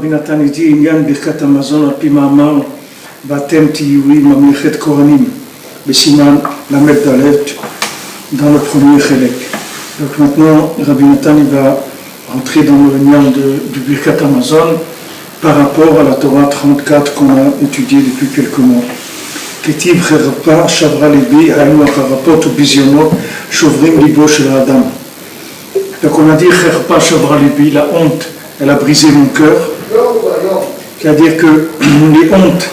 Rabbi Nathan dit Inyan Birkat Hamazon al pi ma'amar Vatem tiyui mamlechet kohanim besiman lamed dalet dans le premier chelek. Donc maintenant Rabbi Nathan il va rentrer dans le lien du Birkat Hamazon par rapport à la Torah 34 qu'on a étudiée depuis quelques mois. Ketiv cherpa shavra libi hainu acharapot ubizyonot shovrim libo shel adam. Donc on a dit cherpa shavra libi, la honte elle a brisé mon cœur, c'est-à-dire que les hontes,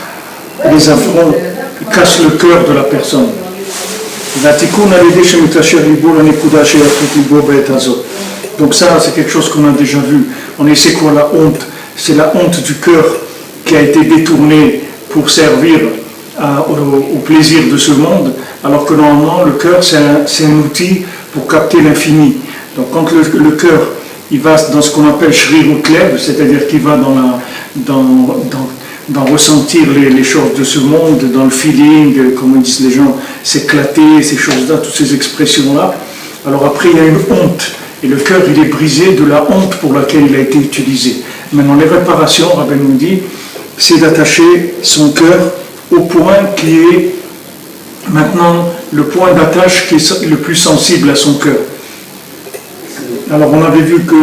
les affronts cassent le cœur de la personne. Donc ça c'est quelque chose qu'on a déjà vu. On sait quoi la honte? C'est la honte du cœur qui a été détournée pour servir au plaisir de ce monde, alors que normalement le cœur c'est un outil pour capter l'infini. Donc quand le cœur il va dans ce qu'on appelle shrirut lev, c'est-à-dire qu'il va dans ressentir les choses de ce monde, dans le feeling, comme disent les gens, s'éclater, ces choses-là, toutes ces expressions-là. Alors après il y a une honte, et le cœur il est brisé de la honte pour laquelle il a été utilisé. Maintenant les réparations, Rabbi nous dit, c'est d'attacher son cœur au point qui est maintenant le point d'attache qui est le plus sensible à son cœur. Alors on avait vu que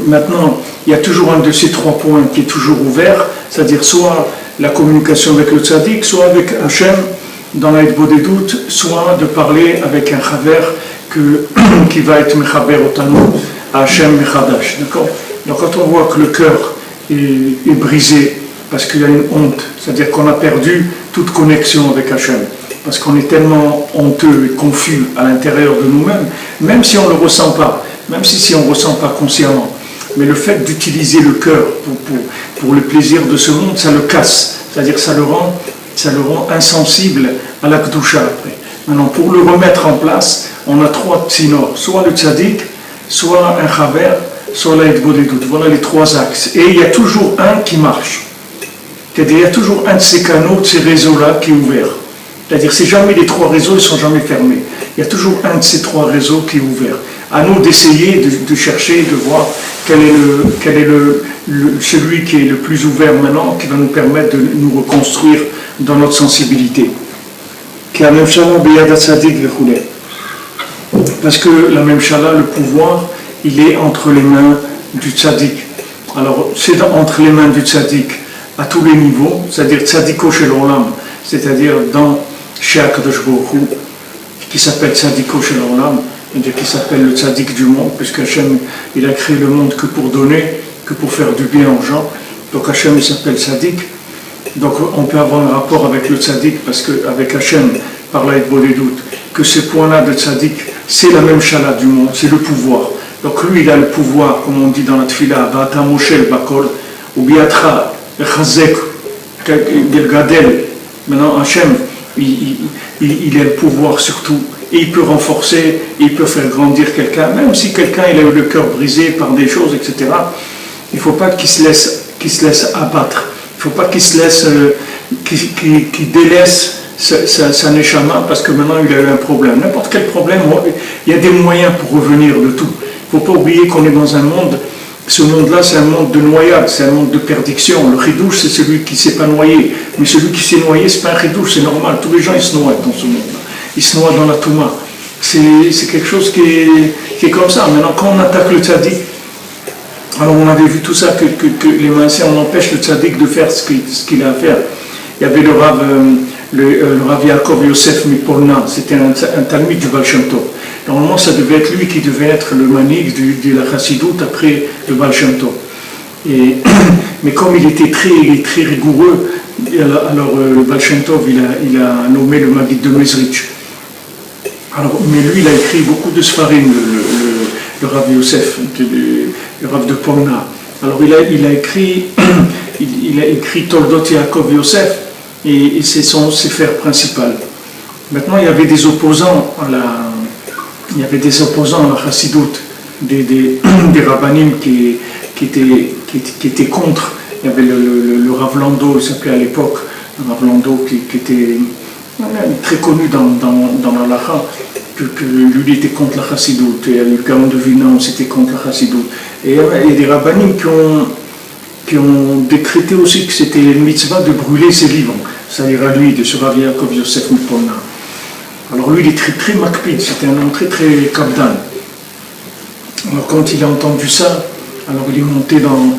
maintenant il y a toujours un de ces trois points qui est toujours ouvert, c'est-à-dire soit la communication avec le tzaddik, soit avec Hachem dans la Hitbodedut, soit de parler avec un chaver qui va être mechaber otanu à Hachem mechadash. D'accord? Donc quand on voit que le cœur est brisé parce qu'il y a une honte, c'est-à-dire qu'on a perdu toute connexion avec Hachem, parce qu'on est tellement honteux et confus à l'intérieur de nous-mêmes, même si on ne le ressent pas, même si on ne ressent pas consciemment. Mais le fait d'utiliser le cœur pour le plaisir de ce monde, ça le casse, c'est-à-dire ça le rend insensible à la Kedusha après. Maintenant, pour le remettre en place, on a trois tsinor, soit le tzaddik, soit un chaver, soit la Hitbodedut. Voilà les trois axes. Et il y a toujours un qui marche. C'est-à-dire il y a toujours un de ces canaux, de ces réseaux-là qui est ouvert. C'est-à-dire c'est jamais les trois réseaux, ils ne sont jamais fermés. Il y a toujours un de ces trois réseaux qui est ouvert. À nous d'essayer, de chercher, de voir quel est celui qui est le plus ouvert maintenant, qui va nous permettre de nous reconstruire dans notre sensibilité. Parce que la memshala, le pouvoir, il est entre les mains du tzaddik. Alors c'est entre les mains du tzaddik à tous les niveaux, c'est-à-dire tzaddiko shel olam, c'est-à-dire dans chez HaKadosh Baruch Hu, qui s'appelle tzaddiko shel olam, c'est-à-dire qui s'appelle le tzaddik du monde, puisque Hachem il a créé le monde que pour donner, que pour faire du bien aux gens. Donc Hachem il s'appelle tzaddik. Donc on peut avoir un rapport avec le tzaddik, parce qu'avec Hachem, par la Hitbodedut, que ce point-là de tzaddik, c'est la même shala du monde, c'est le pouvoir. Donc lui il a le pouvoir, comme on dit dans la tfila, Vata Moshe bakol, ou biatra, Chazek, Gelgadel. Maintenant Hachem, il a le pouvoir surtout. Et il peut renforcer, il peut faire grandir quelqu'un, même si quelqu'un il a eu le cœur brisé par des choses, etc. Il ne faut pas qu'il se laisse abattre. Il ne faut pas qu'il se laisse, qu'il délaisse sa neshama parce que maintenant il a eu un problème. N'importe quel problème, il y a des moyens pour revenir de tout. Il ne faut pas oublier qu'on est dans un monde, ce monde-là c'est un monde de noyade, c'est un monde de perdition. Le chidouche c'est celui qui ne s'est pas noyé, mais celui qui s'est noyé c'est pas un chidouche, c'est normal, tous les gens ils se noient dans ce monde-là. Il se noie dans la Touma. C'est quelque chose qui est comme ça. Maintenant, quand on attaque le tzaddik, alors on avait vu tout ça, que les Maaseh, on empêche le tzaddik de faire ce qu'il a à faire. Il y avait le Rav Yaakov Yosef Mipolna, c'était un talmid du Baal Shem Tov. Normalement, ça devait être lui qui devait être le manik de la Chassidoute après le Baal Shem Tov. Mais comme il est très rigoureux, alors le Baal Shem Tov, il a nommé le Maguid de Mezrich. Alors, mais lui, il a écrit beaucoup de Sfarim, le Rav Yosef, le Rav de Polna. Alors, il a écrit Toldot Yaakov Yosef, et c'est son sefer principal. Maintenant, il y avait des opposants à la Chassidoute, des rabbanim qui étaient contre. Il y avait le Rav Lando, il s'appelait à l'époque, le Rav Lando qui était très connu dans l'Alacha, que lui était contre la Chassidoute, et le Gaon de Vilna c'était contre la Chassidoute. Et il y a des rabbanim qui ont décrété aussi que c'était une mitzvah de brûler ses livres, c'est-à-dire à lui, de ce Rabbi Yaakov Yosef Mipolna. Alors lui, il est très, très makpid, c'était un homme très, très kabdan. Alors quand il a entendu ça, alors il est monté dans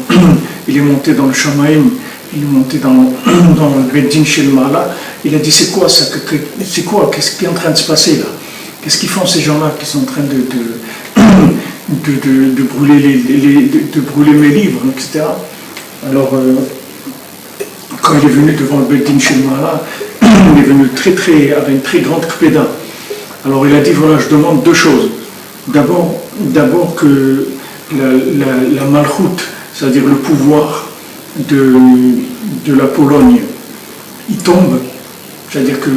le Shamaim, il est monté dans le Beddin Shel Ma'ala, il a dit c'est quoi ça, qu'est-ce qui est en train de se passer là? Qu'est-ce qu'ils font ces gens-là qui sont en train de brûler mes livres, etc. Alors, quand il est venu devant le Beddin Shel Ma'ala, il est venu avec une très grande kpeda. Alors il a dit voilà, je demande deux choses. D'abord que la malchoute, c'est-à-dire le pouvoir de la Pologne, il tombe, c'est-à-dire que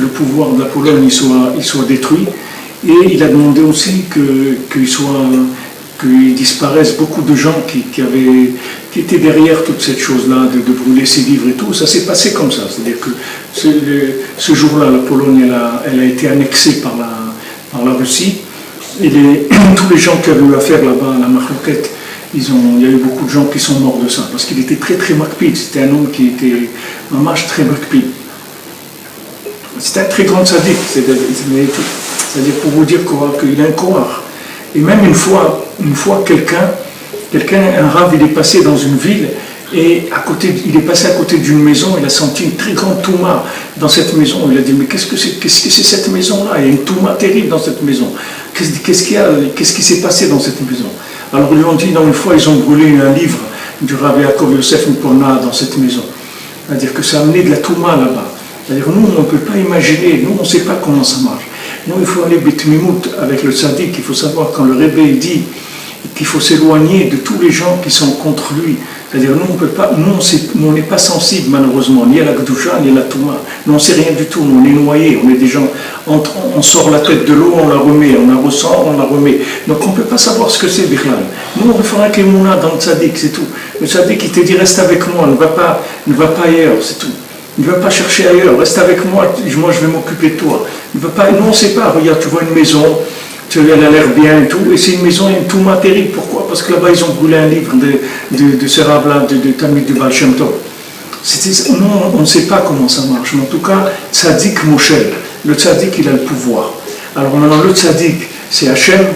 le pouvoir de la Pologne il soit détruit, et il a demandé aussi qu'il disparaisse beaucoup de gens qui étaient derrière toute cette chose-là, de brûler ses livres et tout. Ça s'est passé comme ça, c'est-à-dire que ce jour-là, la Pologne, elle a été annexée par la Russie, et tous les gens qui avaient eu affaire là-bas à la Mahloket, il y a eu beaucoup de gens qui sont morts de ça, parce qu'il était très très makpid, c'était un homme qui était un mâche très makpid. C'était un très grand sadique, c'est-à-dire pour vous dire qu'il a un courage. Et même une fois quelqu'un, un rave, il est passé dans une ville, et il est passé à côté d'une maison, il a senti une très grande touma dans cette maison. Il a dit, mais qu'est-ce que c'est cette maison-là? Il y a une touma terrible dans cette maison. Qu'est-ce qui s'est passé dans cette maison? Alors ils lui ont dit, non, une fois ils ont brûlé un livre du Rabbi Yaakov Yosef Mipolna dans cette maison. C'est-à-dire que ça a amené de la touma là-bas. C'est-à-dire nous, on ne peut pas imaginer, nous on ne sait pas comment ça marche. Nous, il faut aller bitmimout avec le tzaddik, il faut savoir quand le Rebbe dit qu'il faut s'éloigner de tous les gens qui sont contre lui. C'est-à-dire nous, on peut pas, on n'est pas sensible malheureusement, ni à la Gdusha, ni à la Touma. Nous, on ne sait rien du tout, nous, on est noyés, on est des gens, on sort la tête de l'eau, on la remet, on la ressent, on la remet. Donc on ne peut pas savoir ce que c'est Bichlal. Nous, on fera qu'Emouna dans le tzaddik, c'est tout. Le tzaddik, il te dit reste avec moi, ne va pas ailleurs, c'est tout. Ne va pas chercher ailleurs, reste avec moi, moi je vais m'occuper de toi. Nous, on ne sait pas, regarde, tu vois une maison, elle a l'air bien et tout, et c'est une maison, il y a une touma terrible. Pourquoi? Parce que là-bas, ils ont brûlé un livre de ce rave-là, de Talmid du Baal Shem Tov. Nous, on ne sait pas comment ça marche, mais en tout cas, tzaddik Moshel, le tzaddik, il a le pouvoir. Alors maintenant, le tzaddik, c'est Hachem,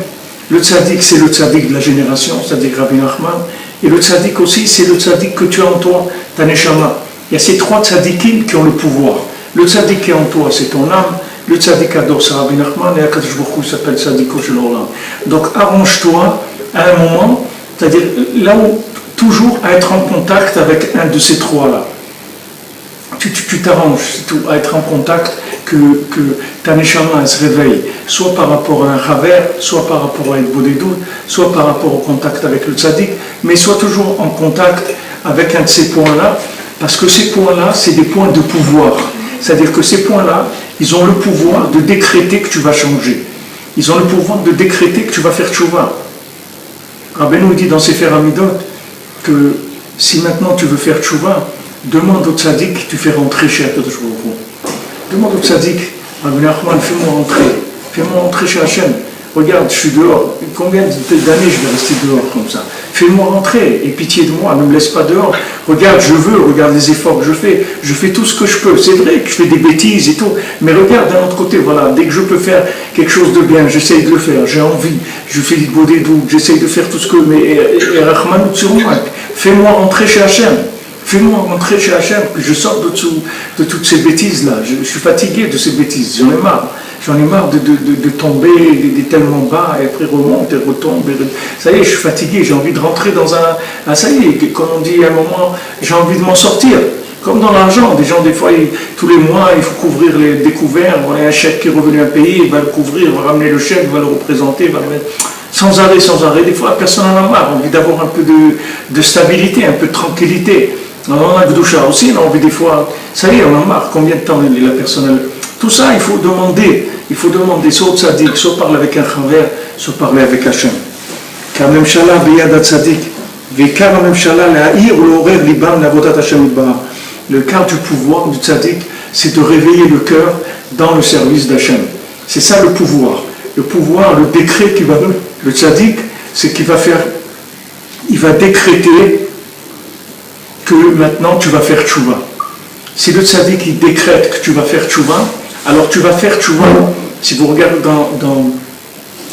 le tzaddik, c'est le tzaddik de la génération, c'est-à-dire Rabbi Nachman, et le tzaddik aussi, c'est le tzaddik que tu as en toi, ta neshama. Il y a ces trois tzaddikim qui ont le pouvoir. Le tzaddik qui est en toi, c'est ton âme. Le tzaddik adore, c'est Rabbi Nachman, et Akadosh Baruch Hu s'appelle Tzaddiko Shel Olam. Donc arrange-toi à un moment, c'est-à-dire là où toujours à être en contact avec un de ces trois-là. Tu t'arranges, c'est tout, à être en contact, que ta neshama se réveille, soit par rapport à un chaver, soit par rapport à une bodédout, soit par rapport au contact avec le tzaddik, mais soit toujours en contact avec un de ces points-là, parce que ces points-là, c'est des points de pouvoir. C'est-à-dire que ces points-là, ils ont le pouvoir de décréter que tu vas changer. Ils ont le pouvoir de décréter que tu vas faire tchouva. Rabbeinu dit dans Sefer Hamidot que si maintenant tu veux faire tchouva, demande au tzaddik, tu fais rentrer chez Akadosh Baruch Hu. Demande au tzaddik, Rabbi Nachman, fais-moi rentrer chez Hachem. Regarde, je suis dehors. Combien d'années je vais rester dehors comme ça? Fais-moi rentrer, et pitié de moi, ne me laisse pas dehors. Regarde, regarde les efforts que je fais tout ce que je peux. C'est vrai que je fais des bêtises et tout, mais regarde d'un autre côté, voilà, dès que je peux faire quelque chose de bien, j'essaye de le faire, j'ai envie, je fais du beau des doux, j'essaye de faire tout ce que... Mais Rahman fais-moi rentrer chez Hachem. Fais-moi rentrer chez Hachem, que je sorte de toutes ces bêtises-là. Je suis fatigué de ces bêtises, j'en ai marre. J'en ai marre de tomber tellement bas, et après remonte et retombe. Ça y est, je suis fatigué, j'ai envie de rentrer dans un... ça y est, comme on dit à un moment, j'ai envie de m'en sortir. Comme dans l'argent, des gens, des fois, tous les mois, il faut couvrir les découvertes. Voilà, un chèque qui est revenu à un pays, il va le couvrir, il va ramener le chèque, va le représenter, va le mettre... Sans arrêt. Des fois, personne n'en a marre. On a envie d'avoir un peu de stabilité, un peu de tranquillité. Alors, on a Gdusha aussi, on a envie des fois... Ça y est, on en a marre. Combien de temps la personne... Tout ça, il faut demander, soit au tzaddik, soit parler avec un chaver, soit parler avec Hachem. Car même shala biyad tzaddik, ve'ikar même shala la'ir ou l'orer liban l'avodat Hachem itbarach. Le quart du pouvoir du tzaddik, c'est de réveiller le cœur dans le service d'Hachem. C'est ça le pouvoir. Le pouvoir, le décret qui va donner. Le tzaddik, c'est qu'il va faire, il va décréter que maintenant tu vas faire tchouva. Si le tzaddik il décrète que tu vas faire tchouva, alors tu vas faire tchouva. Si vous regardez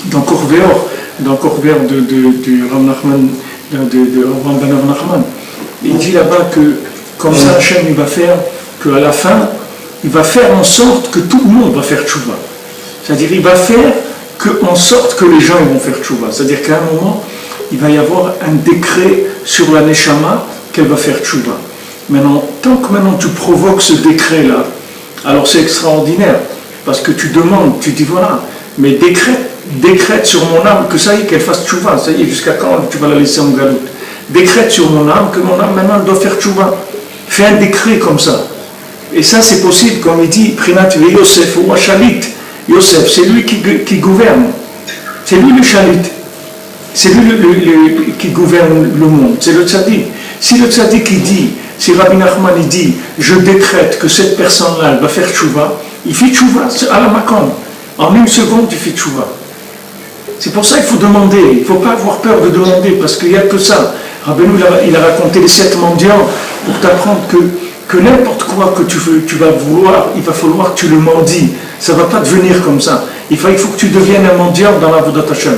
dans Corvéor du Rav Nachman, de Rav Ben Nachman, il dit là-bas que comme ça Hachem il va faire qu'à la fin, il va faire en sorte que tout le monde va faire tchouva. C'est-à-dire il va faire en sorte que les gens ils vont faire tchouva. C'est-à-dire qu'à un moment, il va y avoir un décret sur la neshama qu'elle va faire tchouva. Maintenant, tant que maintenant tu provoques ce décret-là, alors c'est extraordinaire, parce que tu demandes, tu dis voilà, mais décrète sur mon âme que ça y est, qu'elle fasse tchouva, ça y est, jusqu'à quand tu vas la laisser en galoute? Décrète sur mon âme que mon âme maintenant elle doit faire tchouva. Fais un décret comme ça. Et ça c'est possible, comme il dit, Prinat ve Yosef ou Shalit. Yosef, c'est lui qui gouverne. C'est lui le Shalit. C'est lui qui gouverne le monde. C'est le tzaddik. Si le tzaddik il dit, si Rabbi Nachman il dit, je décrète que cette personne-là elle va faire tchouva, il fait tchouva à la makom. En une seconde, il fait tchouva. C'est pour ça qu'il faut demander. Il ne faut pas avoir peur de demander, parce qu'il n'y a que ça. Rabbeinu, il a raconté les 7 mendiants pour t'apprendre que n'importe quoi que tu vas vouloir, il va falloir que tu le mendis. Ça ne va pas devenir comme ça. Il faut que tu deviennes un mendiant dans la Avodat Hashem.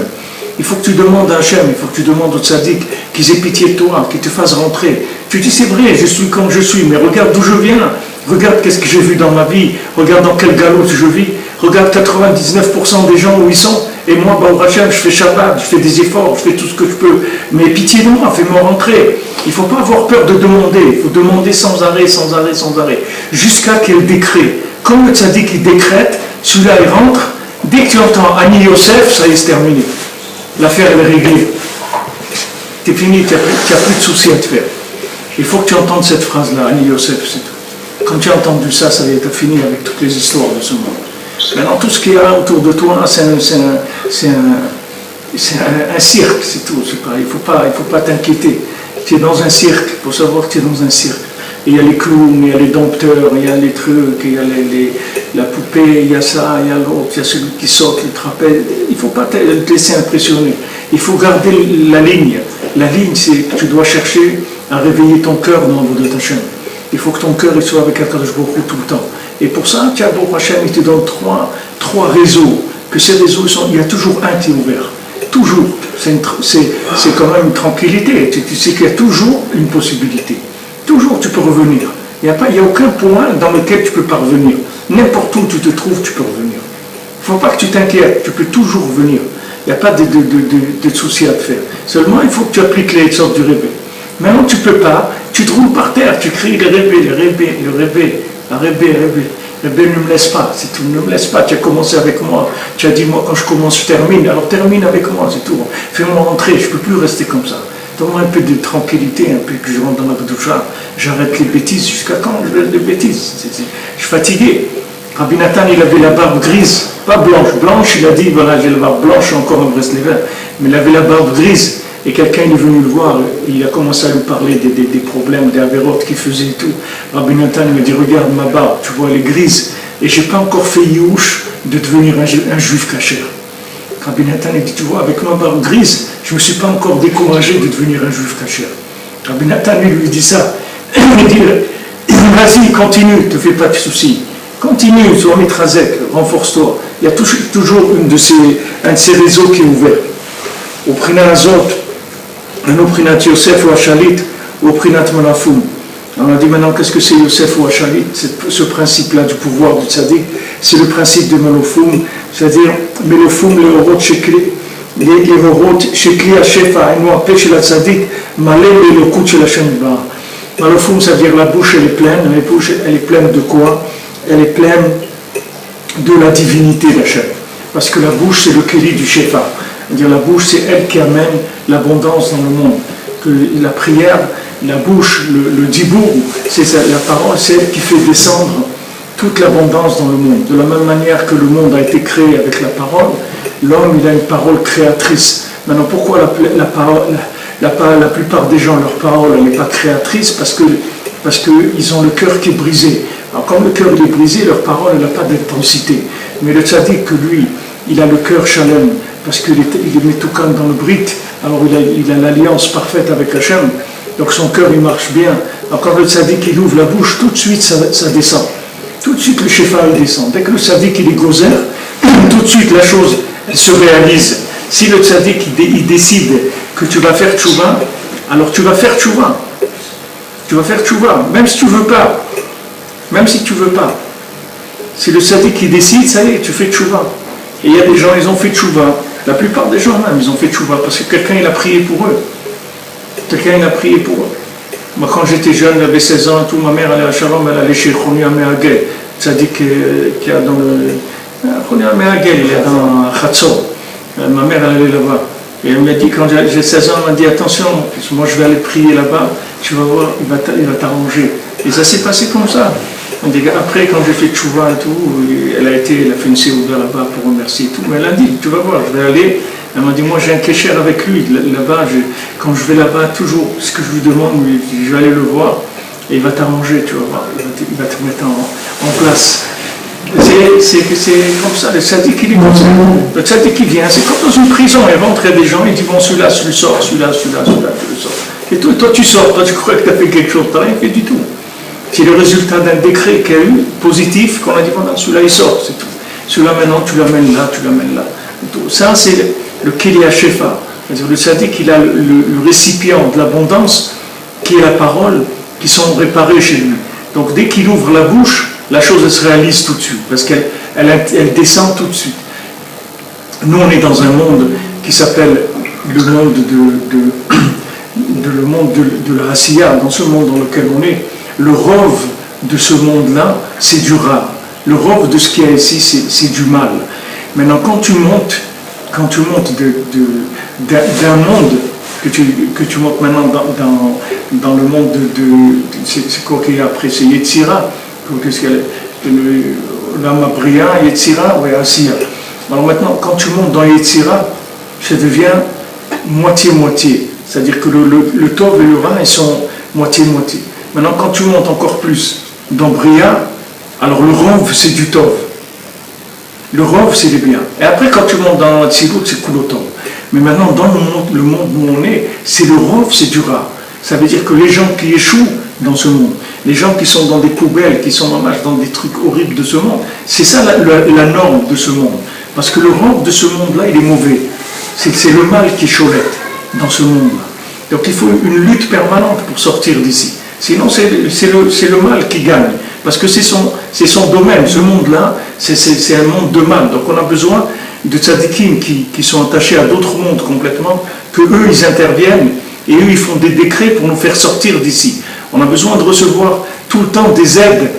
Il faut que tu demandes à Hachem, il faut que tu demandes au tzaddik qu'ils aient pitié de toi, qu'ils te fassent rentrer. Tu dis c'est vrai, je suis comme je suis, mais regarde d'où je viens, regarde qu'est-ce que j'ai vu dans ma vie, regarde dans quel galop je vis, regarde 99% des gens où ils sont, et moi, au Hachem, je fais Shabbat, je fais des efforts, je fais tout ce que je peux, mais pitié de moi, fais-moi rentrer. Il ne faut pas avoir peur de demander, il faut demander sans arrêt, sans arrêt, sans arrêt, jusqu'à quel décret. Quand le tzaddik il décrète, celui-là il rentre, dès que tu entends Ani Yosef, ça y est, c'est terminé. L'affaire elle est réglée. C'est fini, tu n'as plus de soucis à te faire. Il faut que tu entendes cette phrase-là, Ani Yosef, c'est tout. Quand tu as entendu ça, ça y est, tu as fini avec toutes les histoires de ce monde. Maintenant, tout ce qu'il y a autour de toi, c'est un cirque, c'est tout. Il ne faut pas t'inquiéter. Tu es dans un cirque, il faut savoir que tu es dans un cirque. Il y a les clowns, il y a les dompteurs, il y a les trucs, il y a la poupée, il y a ça, il y a l'autre, il y a celui qui saute, le trapèze. Il ne faut pas te laisser impressionner. Il faut garder la ligne. La ligne, c'est que tu dois chercher à réveiller ton cœur dans Avodat Hashem. Il faut que ton cœur soit avec Akadosh Baruch Hu tout le temps. Et pour ça, Baruch Hashem, il te donne trois réseaux. Que ces réseaux, il y a toujours un qui est ouvert. Toujours. C'est quand même une tranquillité. Tu sais qu'il y a toujours une possibilité. Toujours tu peux revenir. Il n'y a aucun point dans lequel tu ne peux pas revenir. N'importe où tu te trouves, tu peux revenir. Il ne faut pas que tu t'inquiètes, tu peux toujours revenir. Il n'y a pas de soucis à te faire. Seulement, il faut que tu appliques les sortes du rébé. Maintenant, tu ne peux pas, tu te roules par terre, tu cries le rébé. Rébé, ne me laisse pas, c'est tout, ne me laisse pas. Tu as commencé avec moi, tu as dit, moi, quand je commence, je termine. Alors termine avec moi, c'est tout. Fais-moi rentrer, je ne peux plus rester comme ça. Donne-moi un peu de tranquillité, un peu que je rentre dans la doucha, j'arrête les bêtises. Jusqu'à quand je laisse des bêtises? Je suis fatigué. Rabbi Nathan, il avait la barbe grise, pas blanche. Blanche, il a dit, voilà, j'ai la barbe blanche encore un Breslever, mais il avait la barbe grise. Et quelqu'un est venu le voir, il a commencé à lui parler des problèmes, des avérotes qu'il faisait et tout. Rabbi Nathan me dit, regarde ma barbe, tu vois, elle est grise. Et je n'ai pas encore fait youch de devenir un juif caché. Rabbi Nathan dit, tu vois, avec ma barbe grise, je ne me suis pas encore découragé de devenir un juif caché. Rabbi Nathan lui dit ça. Il dit, vas-y, continue, ne te fais pas de soucis. Continue, sois mitrazek, renforce-toi. Il y a toujours un de ces réseaux qui est ouvert. Au Prinat Azot, au Prinat Yosef ou Achalit, ou au Prinat Malafum. On a dit maintenant, qu'est-ce que c'est Yosef ou Achalit? Ce principe-là du pouvoir du tzaddik, c'est le principe de Malafum, c'est-à-dire Malafum, le Horot Shekli, les Horot Shekli Hashefa, et nous appelons chez la tzaddik, Malé le Lokut chez la Shanibah. Malafum, c'est-à-dire la bouche, elle est pleine. La bouche, elle est pleine de quoi? Elle est pleine de la divinité d'Hachem. Parce que la bouche, c'est le Keli du Shefa. C'est-à-dire la bouche, c'est elle qui amène l'abondance dans le monde. Que la prière, la bouche, le dibour, c'est la parole, c'est elle qui fait descendre toute l'abondance dans le monde. De la même manière que le monde a été créé avec la parole, l'homme, il a une parole créatrice. Maintenant, pourquoi la plupart des gens, leur parole, elle n'est pas créatrice? Parce qu'ils ont le cœur qui est brisé. Alors, comme le cœur est brisé, leur parole, elle n'a pas d'intensité. Mais le tzaddik, que lui, il a le cœur shalom, parce qu'il est metoukan dans le brit, alors il a l'alliance parfaite avec Hachem, donc son cœur il marche bien, Alors, quand le tzaddik il ouvre la bouche, tout de suite ça descend. Tout de suite le shefa il descend. Dès que le tzaddik il est gozer, tout de suite la chose se réalise. Si le tzaddik il décide que tu vas faire tchouva, alors tu vas faire tchouva. Tu vas faire tchouva, même si tu veux pas. Même si tu veux pas. Si le tzaddik il décide, ça y est, tu fais tchouva. Et il y a des gens, ils ont fait tchouva. La plupart des gens même, ils ont fait tchouva parce que quelqu'un il a prié pour eux. Quelqu'un il a prié pour eux. Moi quand j'étais jeune, j'avais 16 ans, tout, ma mère allait à Shalom, elle allait chez Choni Améagel. Tzaddik qui a dans le... Choni Améagel, il est dans Khatsor. Ma mère elle allait là-bas. Et elle m'a dit, quand j'ai 16 ans, elle m'a dit, attention, moi je vais aller prier là-bas, tu vas voir, il va t'arranger. Et ça s'est passé comme ça. Après, quand j'ai fait tchouva et tout, elle a fait une séouda là-bas pour remercier et tout. Mais elle a dit, tu vas voir, je vais aller. Elle m'a dit, moi j'ai un kécher avec lui. Là-bas, quand je vais là-bas, toujours, ce que je lui demande, je vais aller le voir. Et il va t'arranger, tu vas voir. Il va te mettre en place. C'est comme ça, le tzaddik il est comme ça. Le tzaddik il vient, c'est comme dans une prison, il rentre, il y a des gens, il dit bon celui-là, tu le sors, celui-là, tu le sors. Et toi tu sors, toi tu crois que tu as fait quelque chose, tu n'as rien fait du tout. C'est le résultat d'un décret qu'il y a eu, positif, qu'on a dit voilà, celui-là il sort, c'est tout. Celui-là maintenant tu l'amènes là, tu l'amènes là. Ça c'est le Keli HaShefa. Le tzaddik il a le récipient de l'abondance, qui est la parole, qui sont réparés chez lui. Donc dès qu'il ouvre la bouche, la chose elle se réalise tout de suite, parce qu'elle descend tout de suite. Nous on est dans un monde qui s'appelle le monde le monde de la Asiya, dans ce monde dans lequel on est. Le rov de ce monde-là, c'est du rare. Le rov de ce qu'il y a ici, c'est du mal. Maintenant, quand tu montes d'un monde que tu montes maintenant dans le monde c'est quoi qu'il y a après, c'est Yetzira. Qu'est-ce qu'elle est l'âme Bria, Yetzira, ouais, Asiya. Alors maintenant, quand tu montes dans Yetzira, ça devient moitié-moitié. C'est-à-dire que le Tov et le Ra, ils sont moitié-moitié. Maintenant, quand tu montes encore plus dans Bria, alors le Rov, c'est du Tov. Le Rov, c'est les biens. Et après, quand tu montes dans Tzilut, c'est Kulotov. Mais maintenant, dans le monde où on est, c'est le Rov, c'est du Ra. Ça veut dire que les gens qui échouent dans ce monde, les gens qui sont dans des poubelles, qui sont dans des trucs horribles de ce monde, c'est ça la norme de ce monde. Parce que le Rov de ce monde-là, il est mauvais. C'est le mal qui cholette dans ce monde-là. Donc il faut une lutte permanente pour sortir d'ici. Sinon, c'est le mal qui gagne. Parce que c'est son domaine. Ce monde-là, c'est un monde de mal. Donc on a besoin de tzadikim qui sont attachés à d'autres mondes complètement, que eux, ils interviennent et eux, ils font des décrets pour nous faire sortir d'ici. On a besoin de recevoir tout le temps des aides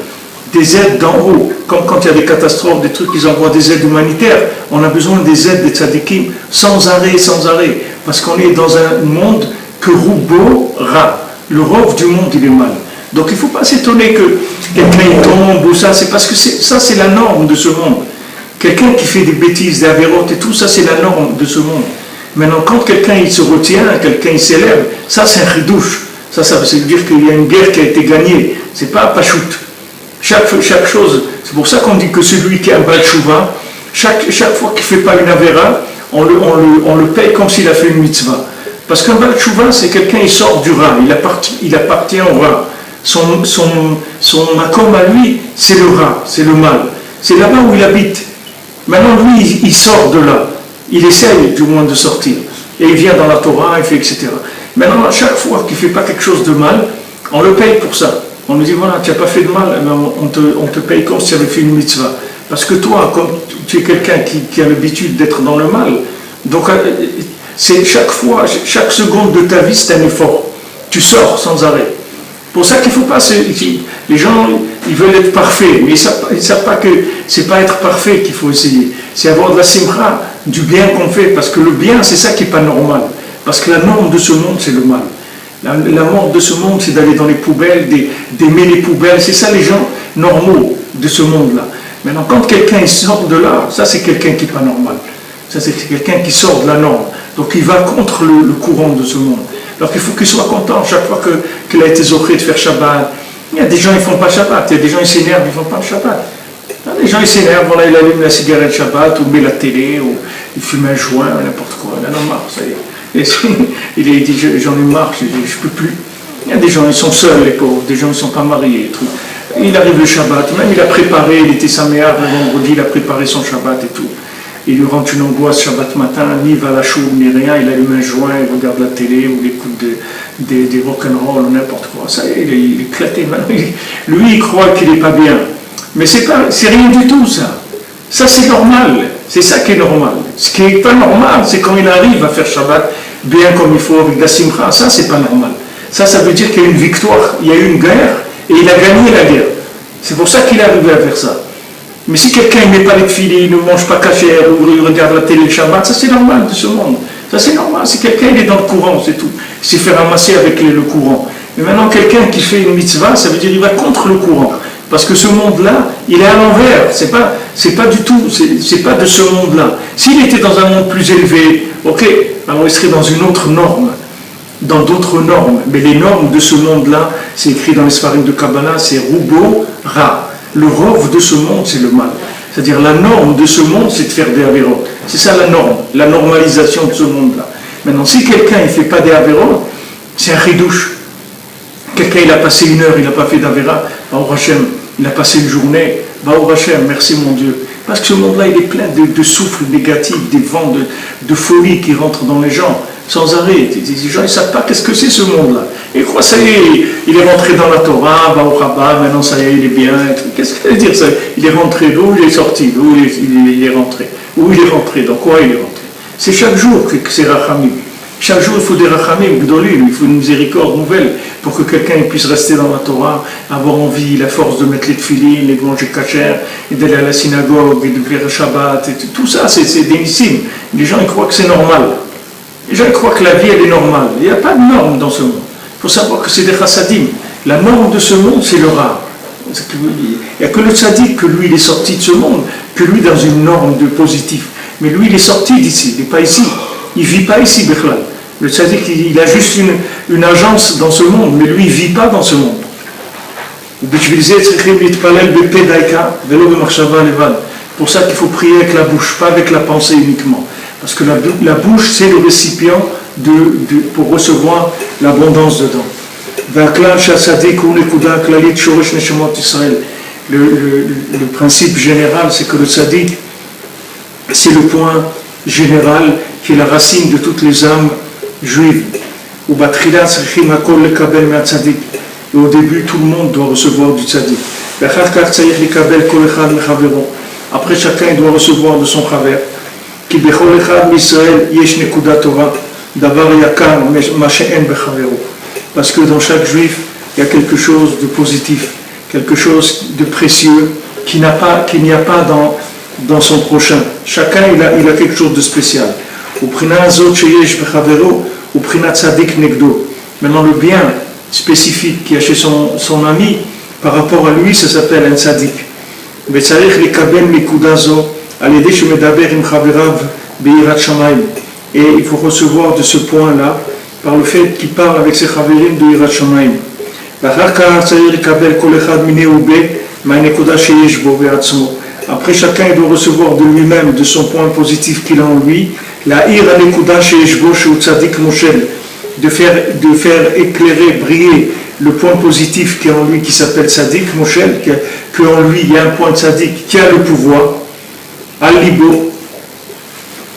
d'en haut. Comme quand il y a des catastrophes, des trucs, ils envoient des aides humanitaires. On a besoin des aides des tzadikim sans arrêt. Parce qu'on est dans un monde que Roubo Ra. Le rov du monde, il est mal. Donc il ne faut pas s'étonner que quelqu'un tombe ou ça, c'est parce que ça c'est la norme de ce monde. Quelqu'un qui fait des bêtises, des avérotes et tout, ça c'est la norme de ce monde. Maintenant, quand quelqu'un il se retient, quelqu'un il s'élève, ça c'est un chidouche. Ça veut dire qu'il y a une guerre qui a été gagnée. C'est pas un pachout. Chaque chose, c'est pour ça qu'on dit que celui qui a un bal chouva, chaque fois qu'il ne fait pas une avéra, on le paye comme s'il a fait une mitzvah. Parce qu'un bal chouva, c'est quelqu'un qui sort du Ra, il appartient au Ra. Son makom à lui, c'est le Ra, c'est le mal. C'est là-bas où il habite. Maintenant, lui, il sort de là. Il essaye du moins de sortir. Et il vient dans la Torah, il fait etc. Maintenant, à chaque fois qu'il ne fait pas quelque chose de mal, on le paye pour ça. On lui dit, voilà, tu n'as pas fait de mal, on te paye comme si tu avais fait une mitzvah. Parce que toi, comme tu es quelqu'un qui a l'habitude d'être dans le mal, donc c'est chaque seconde de ta vie, c'est un effort. Tu sors sans arrêt. Pour ça qu'il ne faut pas... Les gens, ils veulent être parfaits, mais ils ne savent pas que ce n'est pas être parfait qu'il faut essayer. C'est avoir de la simcha, du bien qu'on fait, parce que le bien, c'est ça qui n'est pas normal. Parce que la norme de ce monde, c'est le mal. La mort de ce monde, c'est d'aller dans les poubelles, d'aimer les poubelles. C'est ça les gens normaux de ce monde-là. Maintenant, quand quelqu'un sort de là, ça c'est quelqu'un qui n'est pas normal. Ça c'est quelqu'un qui sort de la norme. Donc il va contre le courant de ce monde. Alors il faut qu'il soit content chaque fois qu'il a été zoché de faire Shabbat. Il y a des gens qui ne font pas Shabbat. Il y a des gens qui s'énervent, ils ne font pas Shabbat. Les gens ils s'énervent, voilà, il allume la cigarette Shabbat, ou met la télé, ou il fume un joint, n'importe quoi. Il en a marre, ça y est. Et il dit, j'en ai marre, je ne peux plus. Il y a des gens, ils sont seuls, les pauvres, des gens, ils ne sont pas mariés. Trucs. Il arrive le Shabbat, même il a préparé, il était saméar le vendredi, il a préparé son Shabbat et tout. Il lui rentre une angoisse Shabbat matin, ni va à la choule, ni rien, il allume un joint, il regarde la télé, ou il écoute des rock'n'roll ou n'importe quoi. Ça y est, il est éclaté maintenant. Lui, il croit qu'il n'est pas bien. Mais c'est rien du tout, ça. Ça, c'est normal. C'est ça qui est normal. Ce qui n'est pas normal, c'est quand il arrive à faire Shabbat bien comme il faut, avec la simcha. Ça, c'est pas normal. Ça veut dire qu'il y a eu une victoire, il y a eu une guerre, et il a gagné la guerre. C'est pour ça qu'il est arrivé à faire ça. Mais si quelqu'un ne met pas les filets, il ne mange pas cachère, ou il regarde la télé le Shabbat, ça c'est normal de ce monde. Ça c'est normal. Si quelqu'un il est dans le courant, c'est tout. Il s'est fait ramasser avec le courant. Mais maintenant, quelqu'un qui fait une mitzvah, ça veut dire qu'il va contre le courant. Parce que ce monde-là, il est à l'envers. C'est pas du tout, c'est pas de ce monde-là. S'il était dans un monde plus élevé, ok, alors il serait dans une autre norme, dans d'autres normes. Mais les normes de ce monde-là, c'est écrit dans les Sfarim de Kabbalah, c'est Rubo Ra. Le rov de ce monde, c'est le mal. C'est-à-dire la norme de ce monde, c'est de faire des avérotes. C'est ça la norme, la normalisation de ce monde-là. Maintenant, si quelqu'un ne fait pas des avérotes, c'est un chidouche. Quelqu'un, il a passé une heure, il n'a pas fait d'avéra, Baruch Hashem, il a passé une journée, Baruch Hashem, merci mon Dieu. Parce que ce monde-là, il est plein de souffles négatifs, des vents de folie qui rentrent dans les gens, sans arrêt. Les gens, ils ne savent pas qu'est-ce que c'est ce monde-là. Et quoi, ça y est, il est rentré dans la Torah, Baruch Haba, maintenant ça y est, il est bien. Qu'est-ce que ça veut dire ça? Il est rentré d'où? Il est sorti d'où? Il est rentré. Où il est rentré? Dans quoi il est rentré? C'est chaque jour que c'est Rachamim. Chaque jour, il faut des Rachamim, Gdolim, il faut une miséricorde nouvelle pour que quelqu'un puisse rester dans la Torah, avoir envie, la force de mettre les tefilines, les manger kasher, et d'aller à la synagogue, et de faire le Shabbat, et tout ça, c'est des nissim. Les gens, ils croient que c'est normal. Les gens, ils croient que la vie, elle est normale. Il n'y a pas de norme dans ce monde. Il faut savoir que c'est des chassadim. La norme de ce monde, c'est le rare. Il n'y a que le tzaddik, que lui, il est sorti de ce monde, que lui, dans une norme de positif. Mais lui, il est sorti d'ici, il n'est pas ici. Il ne vit pas ici, Bechlal. Le tzaddik, il a juste une agence dans ce monde, mais lui, il ne vit pas dans ce monde. Pour ça qu'il faut prier avec la bouche, pas avec la pensée uniquement. Parce que la bouche, c'est le récipient pour recevoir l'abondance dedans. Le principe général, c'est que le tzaddik, c'est le point général qui est la racine de toutes les âmes juives. Et au début, tout le monde doit recevoir du tzaddik. Après, chacun doit recevoir de son chaver. Parce que dans chaque juif, il y a quelque chose de positif, quelque chose de précieux qu'il n'y a pas dans son prochain. Chacun, il a quelque chose de spécial. Maintenant, le bien spécifique qu'il y a chez son ami, par rapport à lui, ça s'appelle un tzaddik. Et il faut recevoir de ce point-là, par le fait qu'il parle avec ses chaverim de Yirat Shamayim. Après, chacun doit recevoir de lui-même, de son point positif qu'il a en lui, la ir anekuda sheyeshbo sheu tzadik moshel, de faire éclairer, briller le point positif qui est en lui, qui s'appelle tzadik moshel, qu'en lui il y a un point tzadik qui a le pouvoir, al libo,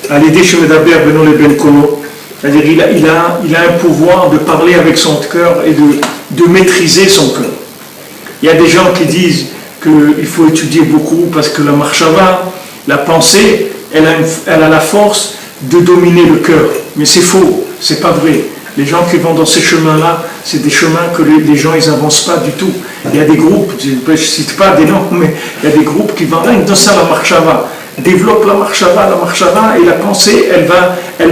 al yedei shemedaber beno leben kono. C'est-à-dire il a un pouvoir de parler avec son cœur et de maîtriser son cœur. Il y a des gens qui disent qu'il faut étudier beaucoup parce que la marshava, la pensée, elle a la force de dominer le cœur. Mais c'est faux, c'est pas vrai. Les gens qui vont dans ces chemins-là, c'est des chemins que les gens ils n'avancent pas du tout. Il y a des groupes, je ne cite pas des noms, mais il y a des groupes qui vont rien dans ça la marshava. Développe la marshava et la pensée, elle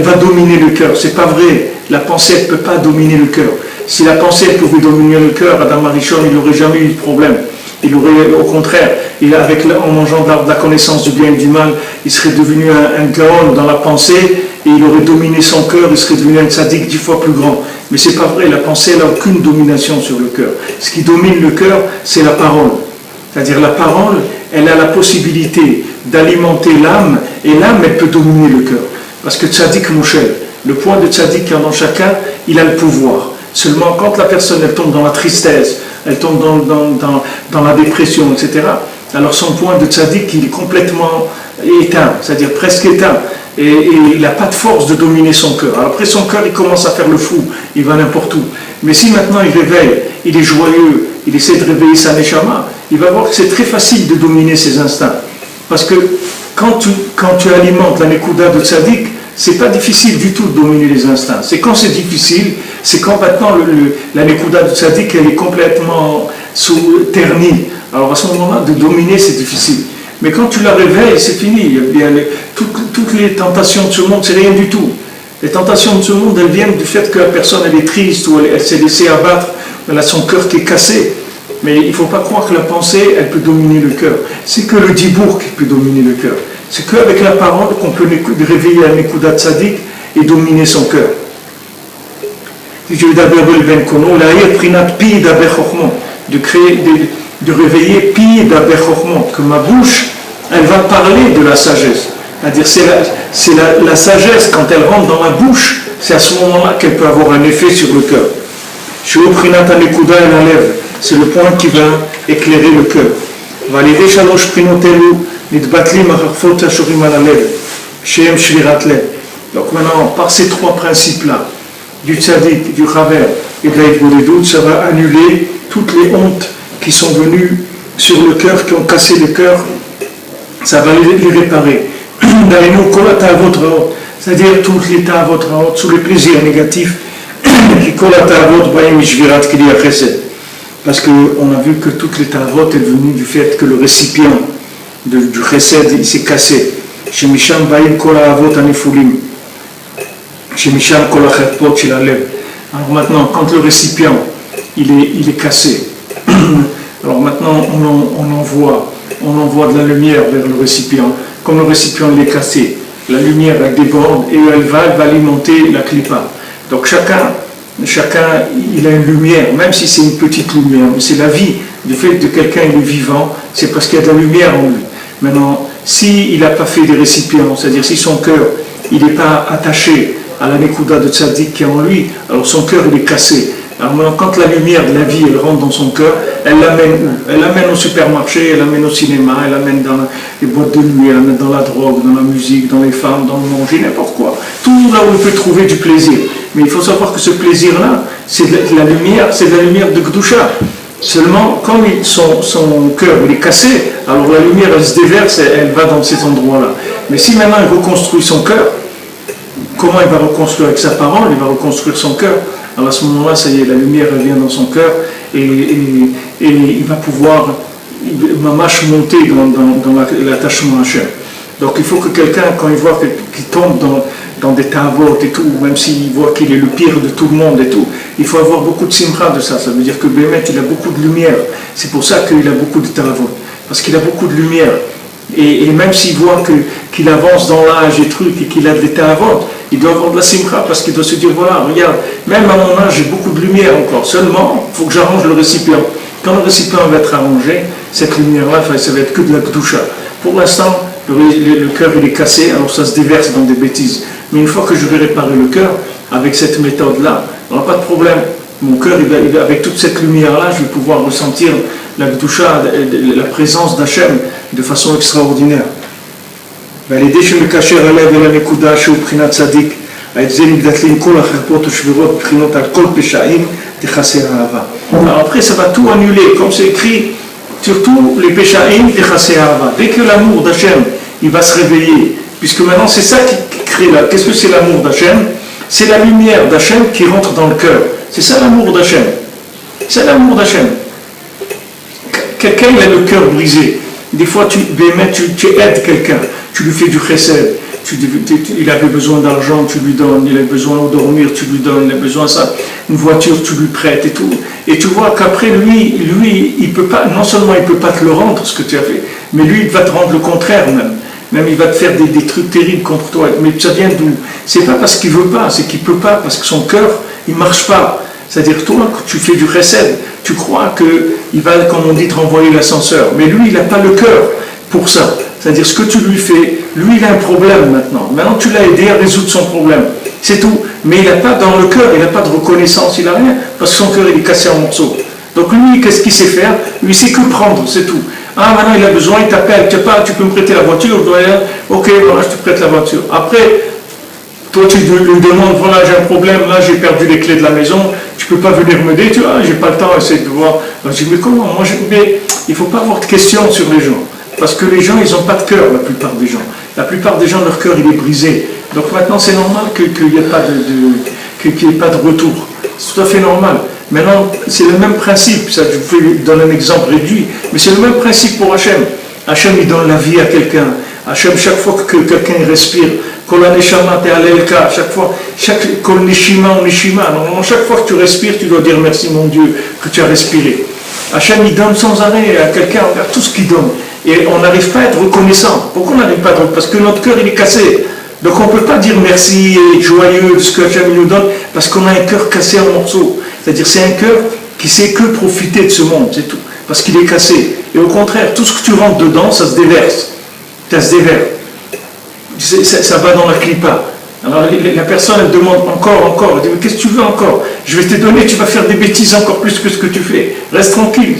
va dominer le cœur. C'est pas vrai. La pensée, elle ne peut pas dominer le cœur. Si la pensée elle pouvait dominer le cœur, Adam Arishon, il n'aurait jamais eu de problème. Il aurait, au contraire, en mangeant de la connaissance du bien et du mal, il serait devenu un gaon dans la pensée et il aurait dominé son cœur, il serait devenu un tzaddik 10 fois plus grand. Mais c'est pas vrai. La pensée, elle n'a aucune domination sur le cœur. Ce qui domine le cœur, c'est la parole. C'est-à-dire la parole, elle a la possibilité d'alimenter l'âme, et l'âme, elle peut dominer le cœur. Parce que tzaddik moshel, le point de tzaddik qu'il y a dans chacun, il a le pouvoir. Seulement, quand la personne elle tombe dans la tristesse, elle tombe dans la dépression, etc., alors son point de tzaddik, il est complètement éteint, c'est-à-dire presque éteint. Et il n'a pas de force de dominer son cœur. Alors après, son cœur, il commence à faire le fou, il va n'importe où. Mais si maintenant il réveille, il est joyeux, il essaie de réveiller sa neshama, il va voir que c'est très facile de dominer ses instincts. Parce que quand tu alimentes la nekuda de tzaddik, c'est pas difficile du tout de dominer les instincts. C'est quand c'est difficile, c'est quand maintenant la nekuda de tzaddik, elle est complètement ternie. Alors à ce moment-là, de dominer, c'est difficile. Mais quand tu la réveilles, c'est fini. Toutes les tentations de ce monde, c'est rien du tout. Les tentations de ce monde, elles viennent du fait que la personne, elle est triste, ou elle s'est laissée abattre, elle a son cœur qui est cassé. Mais il ne faut pas croire que la pensée, elle peut dominer le cœur. C'est que le dibour qui peut dominer le cœur. C'est qu'avec la parole qu'on peut réveiller un nekuda tzaddik et dominer son cœur. De réveiller pi d'aber chokhmah, que ma bouche, elle va parler de la sagesse. C'est-à-dire, c'est la sagesse, quand elle rentre dans la bouche, c'est à ce moment-là qu'elle peut avoir un effet sur le cœur. C'est le point qui va éclairer le cœur. Donc maintenant, par ces trois principes-là, du tzaddik, du chaver et de l'Aïd, ça va annuler toutes les hontes qui sont venues sur le cœur, qui ont cassé le cœur, ça va les réparer. C'est-à-dire tous les ta'avot, tous les plaisirs négatifs, parce qu'on a vu que toutes les ta'avot est venues du fait que le récipient du chesed, il s'est cassé. Chez Misham Baïm Kol Avot Anifulim, chez Misham Kol Achetpot Shel Halev. Alors maintenant, quand le récipient il est cassé, alors maintenant on envoie de la lumière vers le récipient. Comme le récipient il est cassé, la lumière elle déborde et elle va alimenter la clipa. Donc chacun il a une lumière, même si c'est une petite lumière, mais c'est la vie. Du fait que quelqu'un est vivant, c'est parce qu'il y a de la lumière en lui. Maintenant, s'il n'a pas fait des récipients, c'est-à-dire si son cœur il n'est pas attaché à la nekuda de tzaddik qui est en lui, alors son cœur il est cassé. Alors maintenant, quand la lumière de la vie elle rentre dans son cœur, elle l'amène où? Elle l'amène au supermarché, elle l'amène au cinéma, elle l'amène dans les boîtes de nuit, elle l'amène dans la drogue, dans la musique, dans les femmes, dans le manger, n'importe quoi. Tout là où il peut trouver du plaisir. Mais il faut savoir que ce plaisir-là, c'est de la lumière, c'est de la lumière de Gdusha. Seulement, comme son cœur il est cassé, alors la lumière elle se déverse et elle va dans cet endroit-là. Mais si maintenant il reconstruit son cœur, comment il va reconstruire avec sa parole? Il va reconstruire son cœur. Alors à ce moment-là, ça y est, la lumière elle vient dans son cœur et il va pouvoir monter dans l'attachement à Hachem. Donc il faut que quelqu'un, quand il voit qu'il tombe dans des ta'avot et tout, même s'il voit qu'il est le pire de tout le monde et tout, il faut avoir beaucoup de simcha de ça. Ça veut dire que Bémet, il a beaucoup de lumière. C'est pour ça qu'il a beaucoup de ta'avot. Parce qu'il a beaucoup de lumière. Et même s'il voit qu'il avance dans l'âge et trucs et qu'il a des ta'avot, il doit avoir de la simcha parce qu'il doit se dire, voilà, regarde, même à mon âge, j'ai beaucoup de lumière encore. Seulement, il faut que j'arrange le récipient. Quand le récipient va être arrangé, cette lumière-là, ça va être que de la Gdusha. Pour l'instant, le cœur il est cassé, alors ça se déverse dans des bêtises. Mais une fois que je vais réparer le cœur, avec cette méthode-là, il n'y aura pas de problème. Mon cœur, avec toute cette lumière-là, je vais pouvoir ressentir la Gdusha, la présence d'Hachem de façon extraordinaire. Alors après, ça va tout annuler, comme c'est écrit, surtout les péchaïm et chasséhava. Dès que l'amour d'Hachem, il va se réveiller, puisque maintenant c'est ça qui crée là. Qu'est-ce que c'est l'amour d'Hachem? C'est la lumière d'Hachem qui rentre dans le cœur. C'est ça l'amour d'Hachem. C'est l'amour d'Hachem. Quelqu'un il a le cœur brisé. Des fois tu aides quelqu'un, tu lui fais du chesed. Il avait besoin d'argent, tu lui donnes. Il avait besoin de dormir, tu lui donnes. Il a besoin de ça. Une voiture, tu lui prêtes et tout. Et tu vois qu'après, lui, il peut pas, non seulement il ne peut pas te le rendre, ce que tu as fait, mais lui, il va te rendre le contraire même. Même il va te faire des trucs terribles contre toi. Mais ça vient d'où? C'est pas parce qu'il ne veut pas, c'est qu'il ne peut pas, parce que son cœur, il ne marche pas. C'est-à-dire, toi, quand tu fais du chesed, tu crois qu'il va, comme on dit, te renvoyer l'ascenseur. Mais lui, il n'a pas le cœur pour ça. C'est-à-dire ce que tu lui fais, lui il a un problème maintenant. Maintenant tu l'as aidé à résoudre son problème. C'est tout. Mais il n'a pas dans le cœur, il n'a pas de reconnaissance, il n'a rien, parce que son cœur il est cassé en morceaux. Donc lui, qu'est-ce qu'il sait faire? Lui, il sait que prendre, c'est tout. Ah, maintenant il a besoin, il t'appelle, tu peux me prêter la voiture? Ok, voilà, je te prête la voiture. Après, toi tu lui demandes, voilà, j'ai un problème, là j'ai perdu les clés de la maison, tu peux pas venir m'aider? Tu vois, j'ai pas le temps, essaye de voir. Alors, je dis, mais comment? Mais il faut pas avoir de questions sur les gens. Parce que les gens, ils n'ont pas de cœur, la plupart des gens. La plupart des gens, leur cœur, il est brisé. Donc maintenant, c'est normal qu'il n'y ait pas de retour. C'est tout à fait normal. Maintenant, c'est le même principe. Ça, je vous donner un exemple réduit. Mais c'est le même principe pour Hachem. Hachem, il donne la vie à quelqu'un. Hachem, chaque fois que quelqu'un respire, Kol Neshama Te'alelka, chaque fois, Kol Neshima, normalement, chaque fois que tu respires, tu dois dire merci mon Dieu que tu as respiré. Hachem, il donne sans arrêt à quelqu'un, regarde tout ce qu'il donne. Et on n'arrive pas à être reconnaissant. Pourquoi on n'arrive pas à être? Parce que notre cœur, il est cassé. Donc on ne peut pas dire merci et être joyeux de ce que Hachem nous donne, parce qu'on a un cœur cassé en morceaux. C'est-à-dire c'est un cœur qui ne sait que profiter de ce monde, c'est tout. Parce qu'il est cassé. Et au contraire, tout ce que tu rentres dedans, ça se déverse. Ça se déverse. Ça va dans la clipa. Alors la personne, elle demande encore. Elle dit, mais qu'est-ce que tu veux encore? Je vais te donner, tu vas faire des bêtises encore plus que ce que tu fais. Reste tranquille,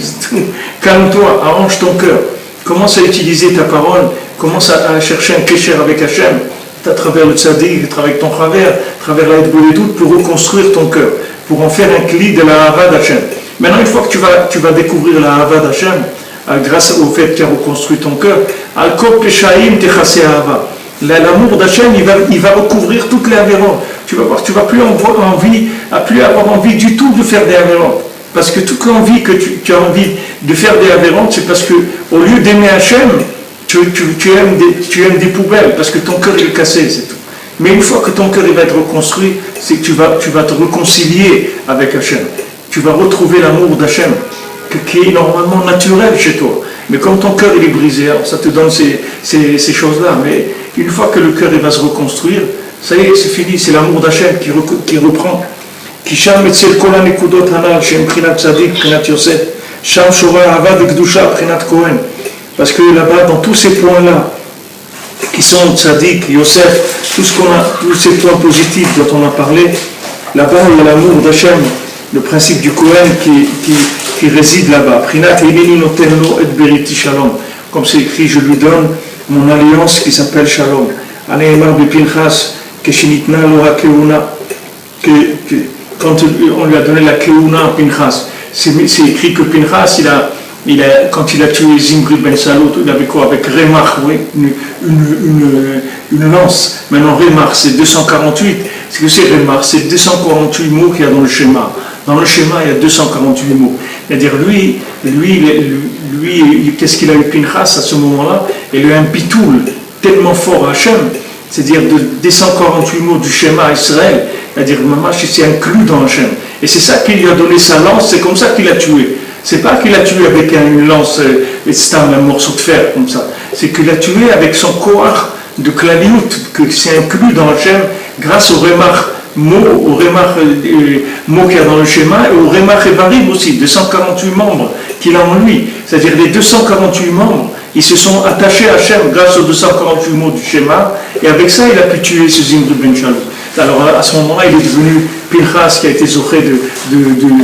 calme-toi, arrange ton cœur. Commence à utiliser ta parole, commence à chercher un kécher avec Hachem, à travers le tzaddik, à travers ton travers la doute pour reconstruire ton cœur, pour en faire un cli de la hava d'Hachem. Maintenant, une fois que tu vas découvrir la hava d'Hachem, grâce au fait que tu as reconstruit ton cœur, al-kol peshaim techase hava. L'amour d'Hachem, il va recouvrir toutes les avérantes. Tu vas voir, tu vas plus avoir envie du tout de faire des avérantes. Parce que toute l'envie que tu as envie de faire des avérantes, c'est parce que au lieu d'aimer Hachem, tu aimes des poubelles, parce que ton cœur est cassé, c'est tout. Mais une fois que ton cœur va être reconstruit, c'est que tu vas te réconcilier avec Hachem. Tu vas retrouver l'amour d'Hachem, qui est normalement naturel chez toi. Mais comme ton cœur il est brisé, alors ça te donne ces choses-là. Mais une fois que le cœur il va se reconstruire, ça y est, c'est fini, c'est l'amour d'Hachem qui reprend. כי שם אצל כל הנקודות הנ"ל שהם בחינת צדיק, בחינת יוסף, שם שורה אהבה וקדושה, בחינת כהן. Parce que là-bas, dans tous ces points-là, qui sont tzaddik, Yosef, tous ces points positifs dont on a parlé, là-bas il y a l'amour d'Hachem, le principe du Kohen qui réside là-bas. Bchinat Eineni noten lo et beriti shalom. Comme c'est écrit, je lui donne mon alliance qui s'appelle Shalom. Aneemar bepinchas, keshinitna lo hakeuna, quand on lui a donné la keuna à Pinchas, c'est écrit que Pinchas, quand il a tué Zimri ben Salut, il avait quoi? Avec Remach, oui, une lance. Maintenant, Remach, c'est 248. Ce que c'est Remach, c'est 248 mots qu'il y a dans le schéma. Dans le schéma, il y a 248 mots. C'est-à-dire, lui qu'est-ce qu'il a eu Pinchas à ce moment-là? Il a eu un pitoul tellement fort à Hachem, c'est-à-dire de 248 mots du schéma Israël. C'est-à-dire, Mamash, il s'est inclus dans Hachem. Et c'est ça qui lui a donné sa lance, c'est comme ça qu'il a tué. C'est pas qu'il a tué avec une lance, un morceau de fer, comme ça. C'est qu'il a tué avec son koach de Klaliout, qui s'est inclus dans Hachem, grâce au Remach mot qu'il y a dans le schéma, et au Remach Evarim aussi, 248 membres qu'il a en lui. C'est-à-dire, les 248 membres, ils se sont attachés à Hachem grâce aux 248 mots du schéma, et avec ça, il a pu tuer ce Zimri ben Salut. Alors à ce moment-là, il est devenu Pinchas qui a été zoché de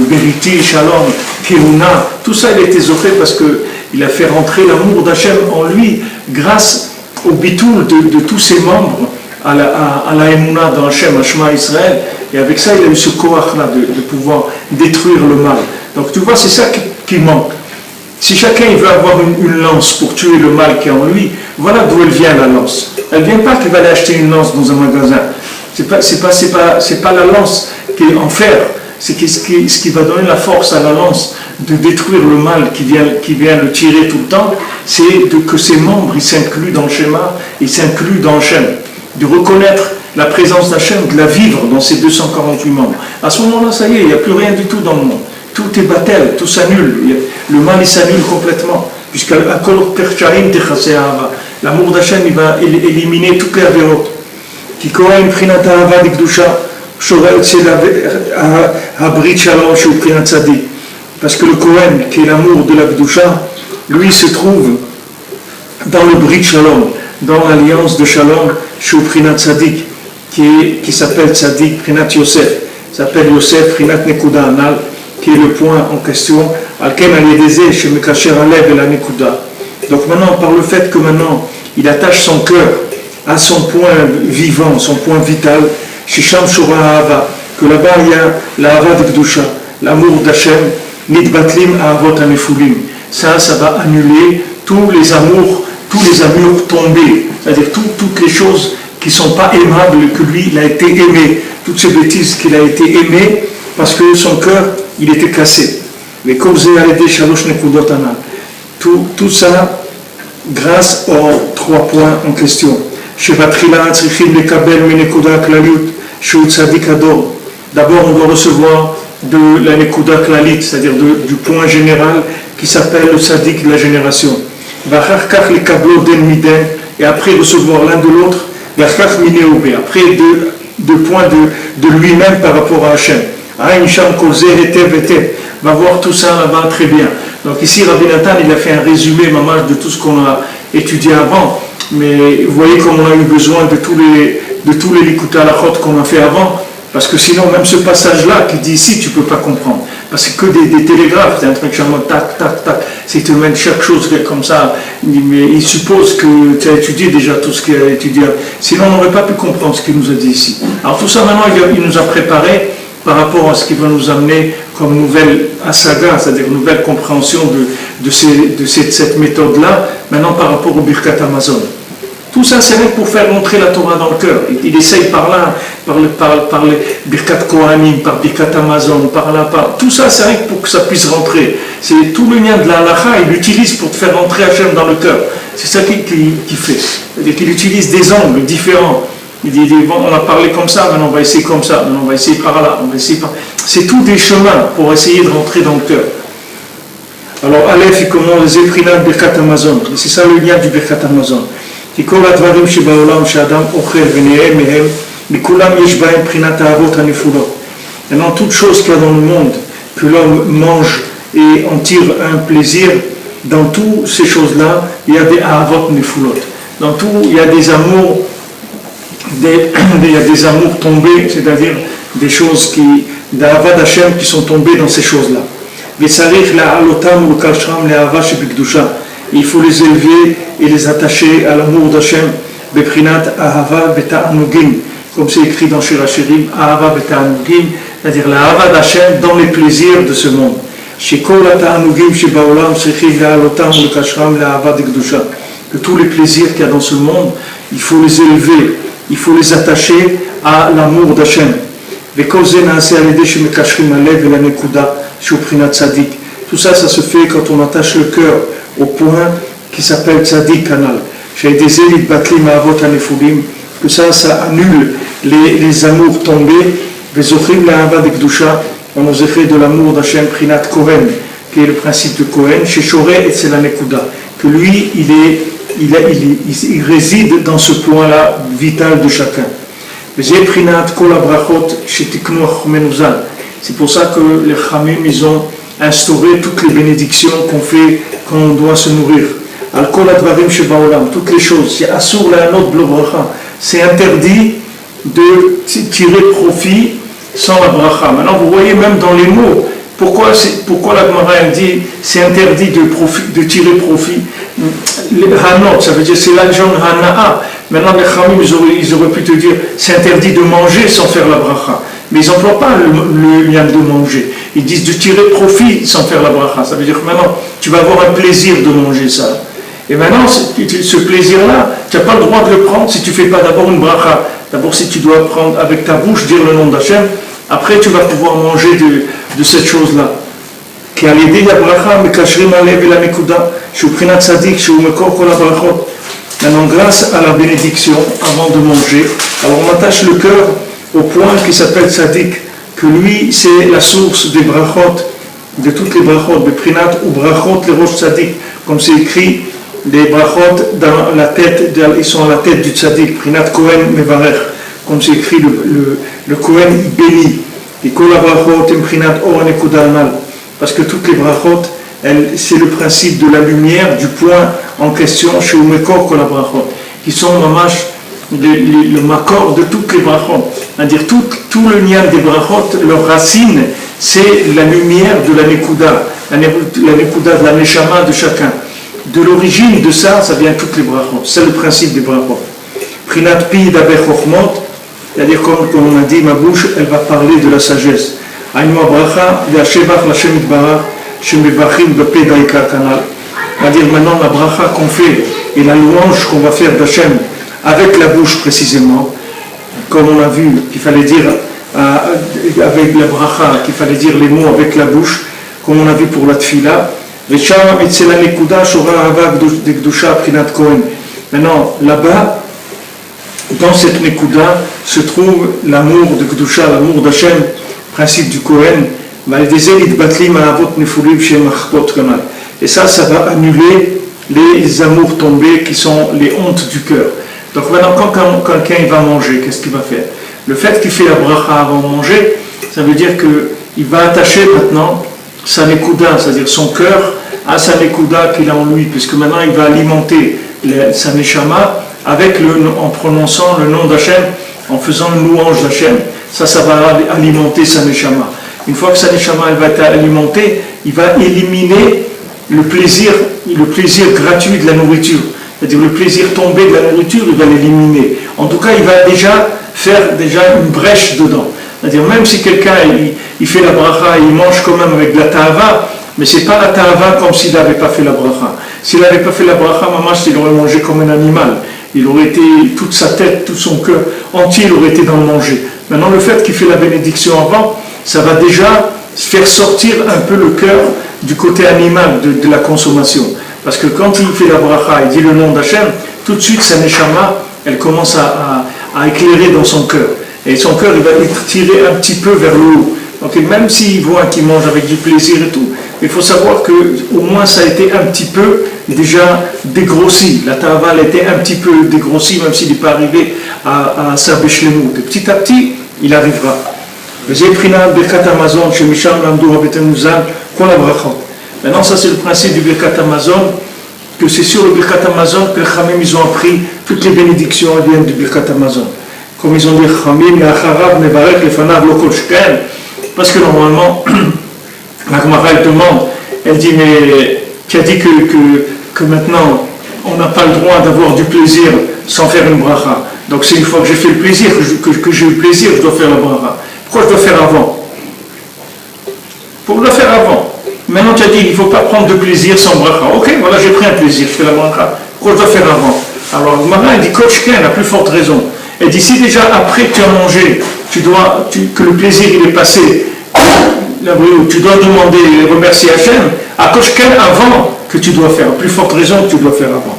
vérité, Shalom, Keuna. Tout ça, il a été zoché parce qu'il a fait rentrer l'amour d'Hachem en lui grâce au bitoul de tous ses membres à la Emouna dans Hachem, à Shema Israël. Et avec ça, il a eu ce koach-là de pouvoir détruire le mal. Donc tu vois, c'est ça qui manque. Si chacun il veut avoir une lance pour tuer le mal qui est en lui, voilà d'où elle vient la lance. Elle ne vient pas qu'il va aller acheter une lance dans un magasin. C'est pas la lance qui est en fer, c'est ce qui va donner la force à la lance de détruire le mal qui vient le tirer tout le temps, c'est que ses membres ils s'incluent dans le schéma, ils s'incluent dans Hachem, de reconnaître la présence d'Hachem, de la vivre dans ces 248 membres. À ce moment-là, ça y est, il n'y a plus rien du tout dans le monde. Tout est battel, tout s'annule. Le mal il s'annule complètement, puisque l'amour d'Hachem il va éliminer toutes les avérotes. כי כהן מבחינת אהבה לקדושה שורה אצל הברית שלום שהוא מבחינת צדיק. Parce que le Kohen, qui est l'amour de la Kedusha, lui se trouve dans le Brit Shalom, dans l'alliance de Shalom, chez Prinat Tzadik, qui s'appelle Tzadik, Prinat Yosef, s'appelle Yosef, Prinat Nekuda Anal, qui est le point en question, Alken Aliedeze, chez Mekacher Alev et la Nekuda. Donc maintenant, par le fait que maintenant, il attache son cœur à son point vivant, son point vital, chez Sham Shura Ahava, que là-bas il y a la Hava de Gdusha, l'amour d'Hachem, Nidbatlim Ahavot Anefulim. Ça va annuler tous les amours tombés, c'est-à-dire toutes les choses qui ne sont pas aimables, que lui, il a été aimé, toutes ces bêtises qu'il a été aimé, parce que son cœur, il était cassé. Mais comme vous avez dit, tout ça, grâce aux 3 points en question. D'abord, on doit recevoir de la Nekuda Klalit, c'est-à-dire du point général qui s'appelle le Tzadik de la génération. Et après recevoir l'un de l'autre, après deux points de lui-même par rapport à Hachem. Va voir tout ça là-bas très bien. Donc ici, Rabbi Nathan, il a fait un résumé mamage de tout ce qu'on a étudié avant, mais vous voyez comme on a eu besoin de tous les Likuta Halachot qu'on a fait avant, parce que sinon, même ce passage-là qui dit ici, tu ne peux pas comprendre. Parce que des télégraphes, c'est un truc charmant, tac, tac, tac, c'est te mettre chaque chose comme ça, mais il suppose que tu as étudié déjà tout ce qu'il a étudié. Sinon, on n'aurait pas pu comprendre ce qu'il nous a dit ici. Alors tout ça, maintenant, il nous a préparé par rapport à ce qui va nous amener comme nouvelle asaga, c'est-à-dire nouvelle compréhension de cette méthode-là, maintenant par rapport au Birkat Hamazon. Tout ça, c'est rien pour faire rentrer la Torah dans le cœur. Il essaye par là, par les Birkat Kohanim, par Birkat Hamazon, par là, tout ça, c'est rien pour que ça puisse rentrer. C'est tout le lien de la halacha, il l'utilise pour te faire rentrer Hachem dans le cœur. C'est ça qu'il fait. C'est-à-dire qu'il utilise des angles différents. Il dit, bon, on a parlé comme ça, maintenant on va essayer comme ça, maintenant on va essayer par là, on va essayer par... C'est tout des chemins pour essayer de rentrer dans le cœur. Alors, Aleph, il commence les Eprinat Birkat Hamazon. C'est ça le lien du Birkat Hamazon. Maintenant, toute chose qu'il y a dans le monde, que l'homme mange et en tire un plaisir, dans toutes ces choses-là, il y a des ahavot nefulot. Dans tout, il y a des amours, il y a des amours tombés, c'est-à-dire des choses d'Ahava d'Hachem qui sont tombées dans ces choses-là. Il faut les élever et les attacher à l'amour d'Hachem, Beprinat Ahava Beta'anugim, comme c'est écrit dans Shir HaShirim, Ahava Beta'anugim, c'est-à-dire la Ahava d'Hachem dans les plaisirs de ce monde. Que tous les plaisirs qu'il y a dans ce monde, il faut les élever, il faut les attacher à l'amour d'Hachem. Tout ça, ça se fait quand on attache le cœur au point qui s'appelle Tzadik Kanal. Que ça annule les amours tombés. On nous effet de l'amour d'Hachem Prinat Kohen, qui est le principe de Kohen, chez Shoré et c'est la Nekuda. Que lui, il réside dans ce point-là vital de chacun. C'est pour ça que les Chamim, ils ont instauré toutes les bénédictions qu'on fait quand on doit se nourrir. Toutes les choses. C'est interdit de tirer profit sans la bracha. Maintenant, vous voyez même dans les mots, pourquoi la Gemara dit c'est interdit de tirer profit. Les hanot, ça veut dire c'est l'agent hana'a. Maintenant, les Chamim, ils auraient pu te dire c'est interdit de manger sans faire la bracha. Mais ils n'emploient pas le lien de manger. Ils disent de tirer profit sans faire la bracha. Ça veut dire que maintenant, tu vas avoir un plaisir de manger ça. Et maintenant, ce plaisir-là, tu n'as pas le droit de le prendre si tu ne fais pas d'abord une bracha. D'abord, si tu dois prendre avec ta bouche, dire le nom d'Hachem, après tu vas pouvoir manger de cette chose-là. Maintenant, grâce à la bénédiction, avant de manger, alors on attache le cœur au point qui s'appelle Tzadik, que lui, c'est la source des brachot, de toutes les brachot, de Prinat ou brachot, les roches Tzadik, comme c'est écrit, les brachot dans la tête, ils sont à la tête du Tzadik, Prinat Kohen Mevarech, comme c'est écrit, le Kohen béni, et Kol brachot, Prinat Or Nekuda Anal, parce que toutes les brachot, c'est le principe de la lumière du point en question chez Umekor Kol HaBrachot, qui sont le makor de toutes les brachot. C'est-à-dire tout le lien des brachot, leur racine, c'est la lumière de la Nekuda, la Nekuda de la Neshama de chacun. De l'origine de ça vient toutes les brachot. C'est le principe des brachot. Prinat pi daber chokhmot, c'est-à-dire comme on a dit, ma bouche, elle va parler de la sagesse. Aïma bracha, ve'ashevach l'Hashem itbarach, shemevachim bepe daika kanal. C'est-à-dire maintenant la bracha qu'on fait et la louange qu'on va faire d'Hashem avec la bouche précisément, comme on a vu qu'il fallait dire avec la bracha, qu'il fallait dire les mots avec la bouche, comme on a vu pour la tfila. Maintenant, là-bas, dans cette nekuda, se trouve l'amour de Kedusha, l'amour d'Hachem, principe du Kohen. Et ça va annuler les amours tombés qui sont les hontes du cœur. Donc maintenant, quand quelqu'un va manger, qu'est-ce qu'il va faire? Le fait qu'il fait la bracha avant de manger, ça veut dire qu'il va attacher maintenant sa nekuda, c'est-à-dire son cœur, à sa nekuda qu'il a en lui, puisque maintenant il va alimenter sa neshama en prononçant le nom d'Hachem, en faisant une louange d'Hachem. Ça va alimenter sa neshama. Une fois que sa neshama elle va être alimentée, il va éliminer le plaisir gratuit de la nourriture. C'est-à-dire le plaisir tombé de la nourriture, il va l'éliminer. En tout cas, il va faire une brèche dedans. C'est-à-dire même si quelqu'un il fait la bracha et il mange quand même avec de la ta'ava, mais ce n'est pas la ta'ava comme s'il n'avait pas fait la bracha. S'il n'avait pas fait la bracha, il aurait mangé comme un animal. Il aurait été, toute sa tête, tout son cœur entier, il aurait été dans le manger. Maintenant, le fait qu'il fait la bénédiction avant, ça va déjà faire sortir un peu le cœur du côté animal de la consommation. Parce que quand il fait la bracha, il dit le nom d'Hachem, tout de suite sa neshama, elle commence à éclairer dans son cœur. Et son cœur, il va être tiré un petit peu vers le haut. Donc même s'il voit qu'il mange avec du plaisir et tout, il faut savoir qu'au moins ça a été un petit peu déjà dégrossi. La ta'ava a été un petit peu dégrossie, même s'il n'est pas arrivé à sa béchlemut. Petit à petit, il arrivera. Maintenant, ça c'est le principe du Birkat Hamazon, que c'est sur le Birkat Hamazon que les Khamim ils ont appris toutes les bénédictions viennent du Birkat Hamazon. Comme ils ont dit Khamim, Yacharab, Mevarek, Lefanav, Lokol Shken. Parce que normalement, la Gemara elle demande, elle dit mais tu as dit que maintenant on n'a pas le droit d'avoir du plaisir sans faire une bracha. Donc c'est une fois que j'ai fait le plaisir, que j'ai eu le plaisir, je dois faire la bracha. Pourquoi je dois faire avant? Pour le faire avant. Maintenant tu as dit qu'il ne faut pas prendre de plaisir sans bracha. Ok, voilà, j'ai pris un plaisir, je fais la bracha. Pourquoi je dois faire avant? Alors le Gemara elle dit Kochken a plus forte raison. Elle dit si déjà après que tu as mangé, que le plaisir il est passé, tu dois demander et remercier Hachem, à Kochken avant que tu dois faire, plus forte raison que tu dois faire avant.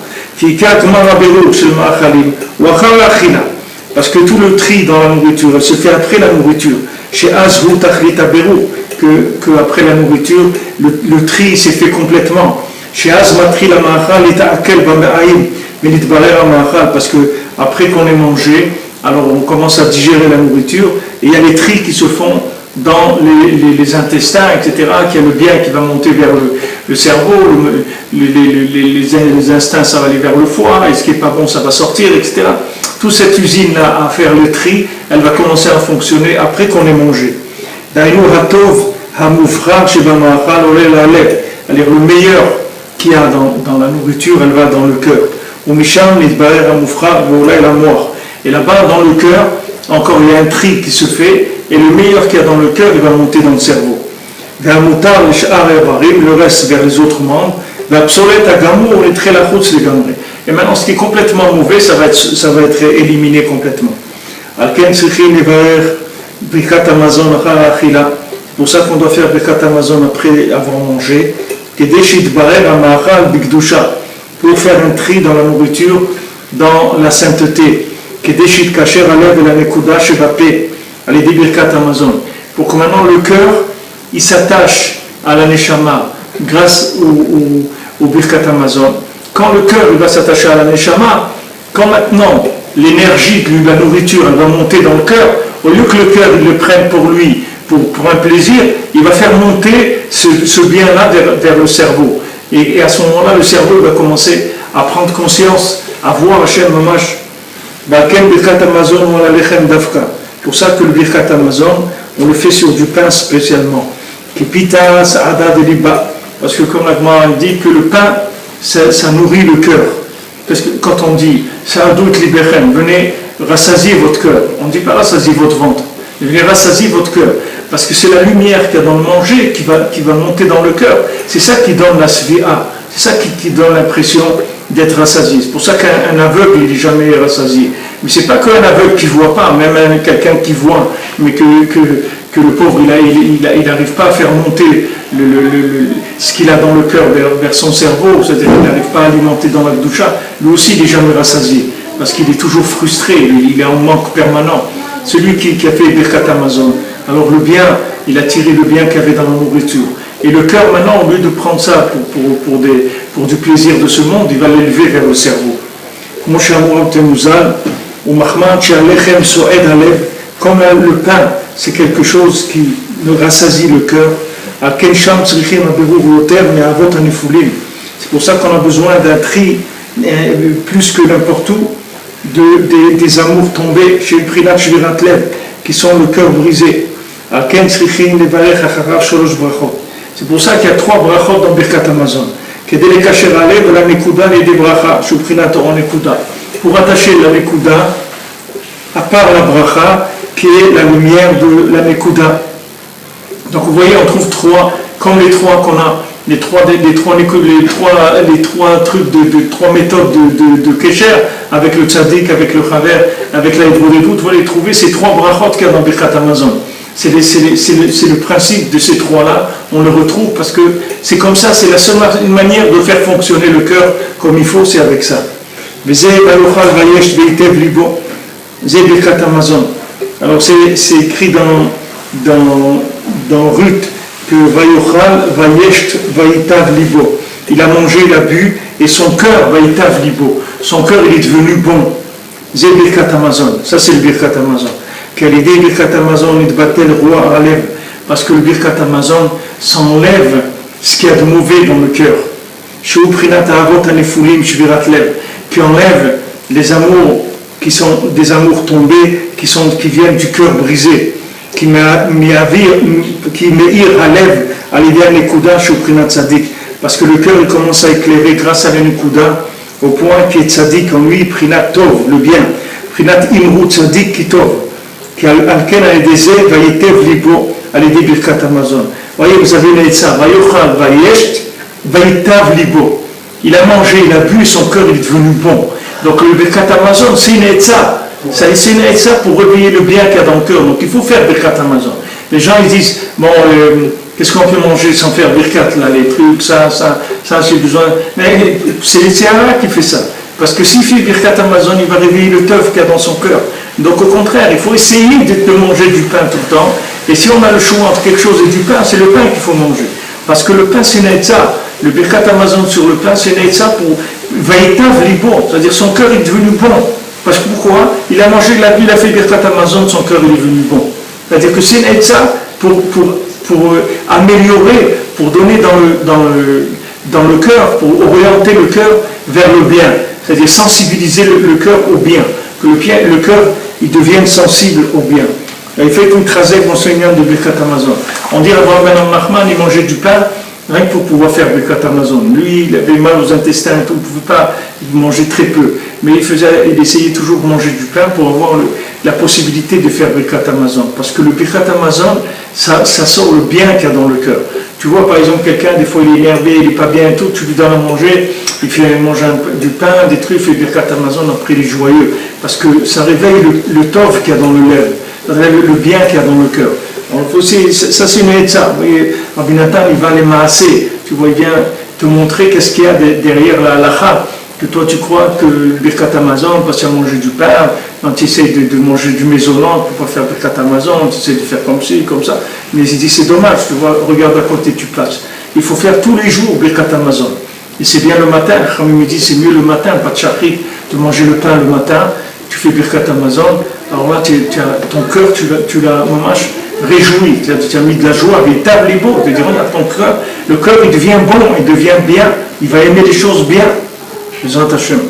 Parce que tout le tri dans la nourriture, elle se fait après la nourriture. Chez Azhu Tachlita Beru, que après la nourriture, le tri s'est fait complètement. Chez Azmatri la Ma'achal et Ta'akel Bama'aim, mais l'Itbarer la Ma'achal, parce que après qu'on ait mangé, alors on commence à digérer la nourriture, et il y a les tris qui se font dans les intestins, etc., qu'il y a le bien qui va monter vers le cerveau, les instincts ça va aller vers le foie, et ce qui n'est pas bon ça va sortir, etc. Toute cette usine-là à faire le tri, elle va commencer à fonctionner après qu'on ait mangé. C'est-à-dire le meilleur qu'il y a dans la nourriture, elle va dans le cœur. Et là-bas, dans le cœur, encore il y a un tri qui se fait, et le meilleur qu'il y a dans le cœur, il va monter dans le cerveau. Le reste vers les autres membres. Et maintenant, ce qui est complètement mauvais, ça va être éliminé complètement. C'est pour ça qu'on doit faire Birkat Hamazon après avoir mangé. Pour faire un tri dans la nourriture, dans la sainteté. Pour que maintenant le cœur il s'attache à la neshama grâce au Birkat Hamazon. Quand le cœur il va s'attacher à la neshama, quand maintenant l'énergie de la nourriture elle va monter dans le cœur, au lieu que le cœur il le prenne pour lui pour un plaisir, il va faire monter ce bien-là vers le cerveau. Et à ce moment-là, le cerveau va commencer à prendre conscience, à voir Hachem Mamash. Pour ça que le Birkat Hamazon, on le fait sur du pain spécialement. Parce que comme l'Agma dit que le pain, ça nourrit le cœur. Parce que quand on dit venez rassasier votre cœur, on ne dit pas rassasier votre ventre, mais venez rassasier votre cœur. Parce que c'est la lumière qu'il y a dans le manger qui va monter dans le cœur. C'est ça qui donne la svi'a, c'est ça qui donne l'impression d'être rassasié. C'est pour ça qu'un aveugle, il n'est jamais rassasié. Mais c'est pas qu'un aveugle qui ne voit pas, même quelqu'un qui voit, mais que le pauvre, il n'arrive pas à faire monter ce qu'il a dans le cœur vers son cerveau, c'est-à-dire qu'il n'arrive pas à alimenter dans la doucha. Lui aussi, il n'est jamais rassasié, parce qu'il est toujours frustré, il est en manque permanent. Celui qui a fait Birkat Hamazon, alors le bien, il a tiré le bien qu'il y avait dans la nourriture. Et le cœur, maintenant, au lieu de prendre ça pour du plaisir de ce monde, il va l'élever vers le cerveau. Comme le pain, c'est quelque chose qui nous rassasie le cœur. C'est pour ça qu'on a besoin d'un tri plus que n'importe où des amours tombés chez le Prinat Shvirat Lev, qui sont le cœur brisé. C'est pour ça qu'il y a 3 brachot dans Birkat Hamazon. Pour attacher la nekuda, à part la bracha, qui est la lumière de la nekuda. Donc vous voyez, on trouve 3, comme les 3 qu'on a, les trois trucs de 3 méthodes de Kesher, avec le tzaddik, avec le chaver, avec la hydrodégout, vous allez trouver ces 3 brachot qu'il y a dans Birkat Hamazon. C'est le principe de ces 3-là, on le retrouve parce que c'est comme ça, c'est la seule manière de faire fonctionner le cœur comme il faut, c'est avec ça. Alors c'est écrit dans Ruth que Vayochal, Vayesht, Vayitav Libo. Il a mangé, il a bu, et son cœur, Vayitav Libo, son cœur il est devenu bon. C'est Birkat Hamazon, ça c'est le Birkat Hamazon. Parce que le Birkat Hamazon s'enlève ce qu'il y a de mauvais dans le cœur. Qui enlève les amours qui sont des amours tombés, qui viennent du cœur brisé. Qui me'ir halev à l'idée nekuda chez Prinat Tzadik. Parce que le cœur il commence à éclairer grâce à la nekuda, au point qu'il est Tzadik en lui, Prinat Tov, le bien. Prinat Imru Tzadik qui Tov. Voyez, vous avez l'Eitza, il a mangé, il a bu, son cœur il est devenu bon. Donc le Birkat Hamazon, c'est une Eitza. C'est une Eitza pour réveiller le bien qu'il y a dans le cœur. Donc il faut faire Birkat Hamazon. Les gens ils disent, bon, qu'est-ce qu'on peut manger sans faire Birkat, là, les trucs, ça j'ai besoin. Mais c'est l'Eitza qui fait ça. Parce que s'il fait Birkat Hamazon, il va réveiller le teuf qu'il y a dans son cœur. Donc au contraire, il faut essayer de manger du pain tout le temps. Et si on a le choix entre quelque chose et du pain, c'est le pain qu'il faut manger. Parce que le pain c'est une Eitza. Le Birkat Hamazon sur le pain c'est une Eitza pour Vayitav Libo. C'est-à-dire son cœur est devenu bon. Parce que pourquoi? Il a mangé, il a fait Birkat Hamazon, son cœur est devenu bon. C'est-à-dire que c'est une Eitza pour améliorer, pour donner dans le cœur, pour orienter le cœur vers le bien. C'est-à-dire sensibiliser le cœur au bien. Que le cœur il devienne sensible au bien. Il fait une trazek enseignant de Birkat Hamazon. On dit avant Ben Nachman, il mangeait du pain rien que pour pouvoir faire Birkat Hamazon. Lui, il avait mal aux intestins, il ne pouvait pas manger très peu. Mais il essayait toujours de manger du pain pour avoir la possibilité de faire Birkat Hamazon. Parce que le Birkat Hamazon, ça sort le bien qu'il y a dans le cœur. Tu vois par exemple quelqu'un, des fois il est énervé, il n'est pas bien et tout, tu lui donnes à manger, il fait manger du pain, des trucs, il fait Birkat Hamazon, après il est joyeux. Parce que ça réveille le tov qu'il y a dans le lèvre, ça réveille le bien qu'il y a dans le cœur. Ça c'est une Eitza. Vous voyez, Rabbi Nathan il va les masser, tu vois, il vient te montrer qu'est-ce qu'il y a derrière la halakha. Que toi tu crois que le Birkat Hamazon, parce qu'il y a manger du pain, quand tu essaies de manger du maisonnant, tu peux pas faire Birkat Hamazon, tu essaies de faire comme ci, comme ça. Mais il dit c'est dommage, tu vois, regarde à côté tu passes. Il faut faire tous les jours Birkat Hamazon. Et c'est bien le matin, Khamim me dit c'est mieux le matin, pas de shachrit, de manger le pain le matin, tu fais Birkat Hamazon, alors là, ton cœur, tu l'as mamash réjoui, tu as mis de la joie, véritable et beau. C'est-à-dire, regarde ton cœur, le cœur, il devient bon, il devient bien, il va aimer les choses bien. Les Hashem.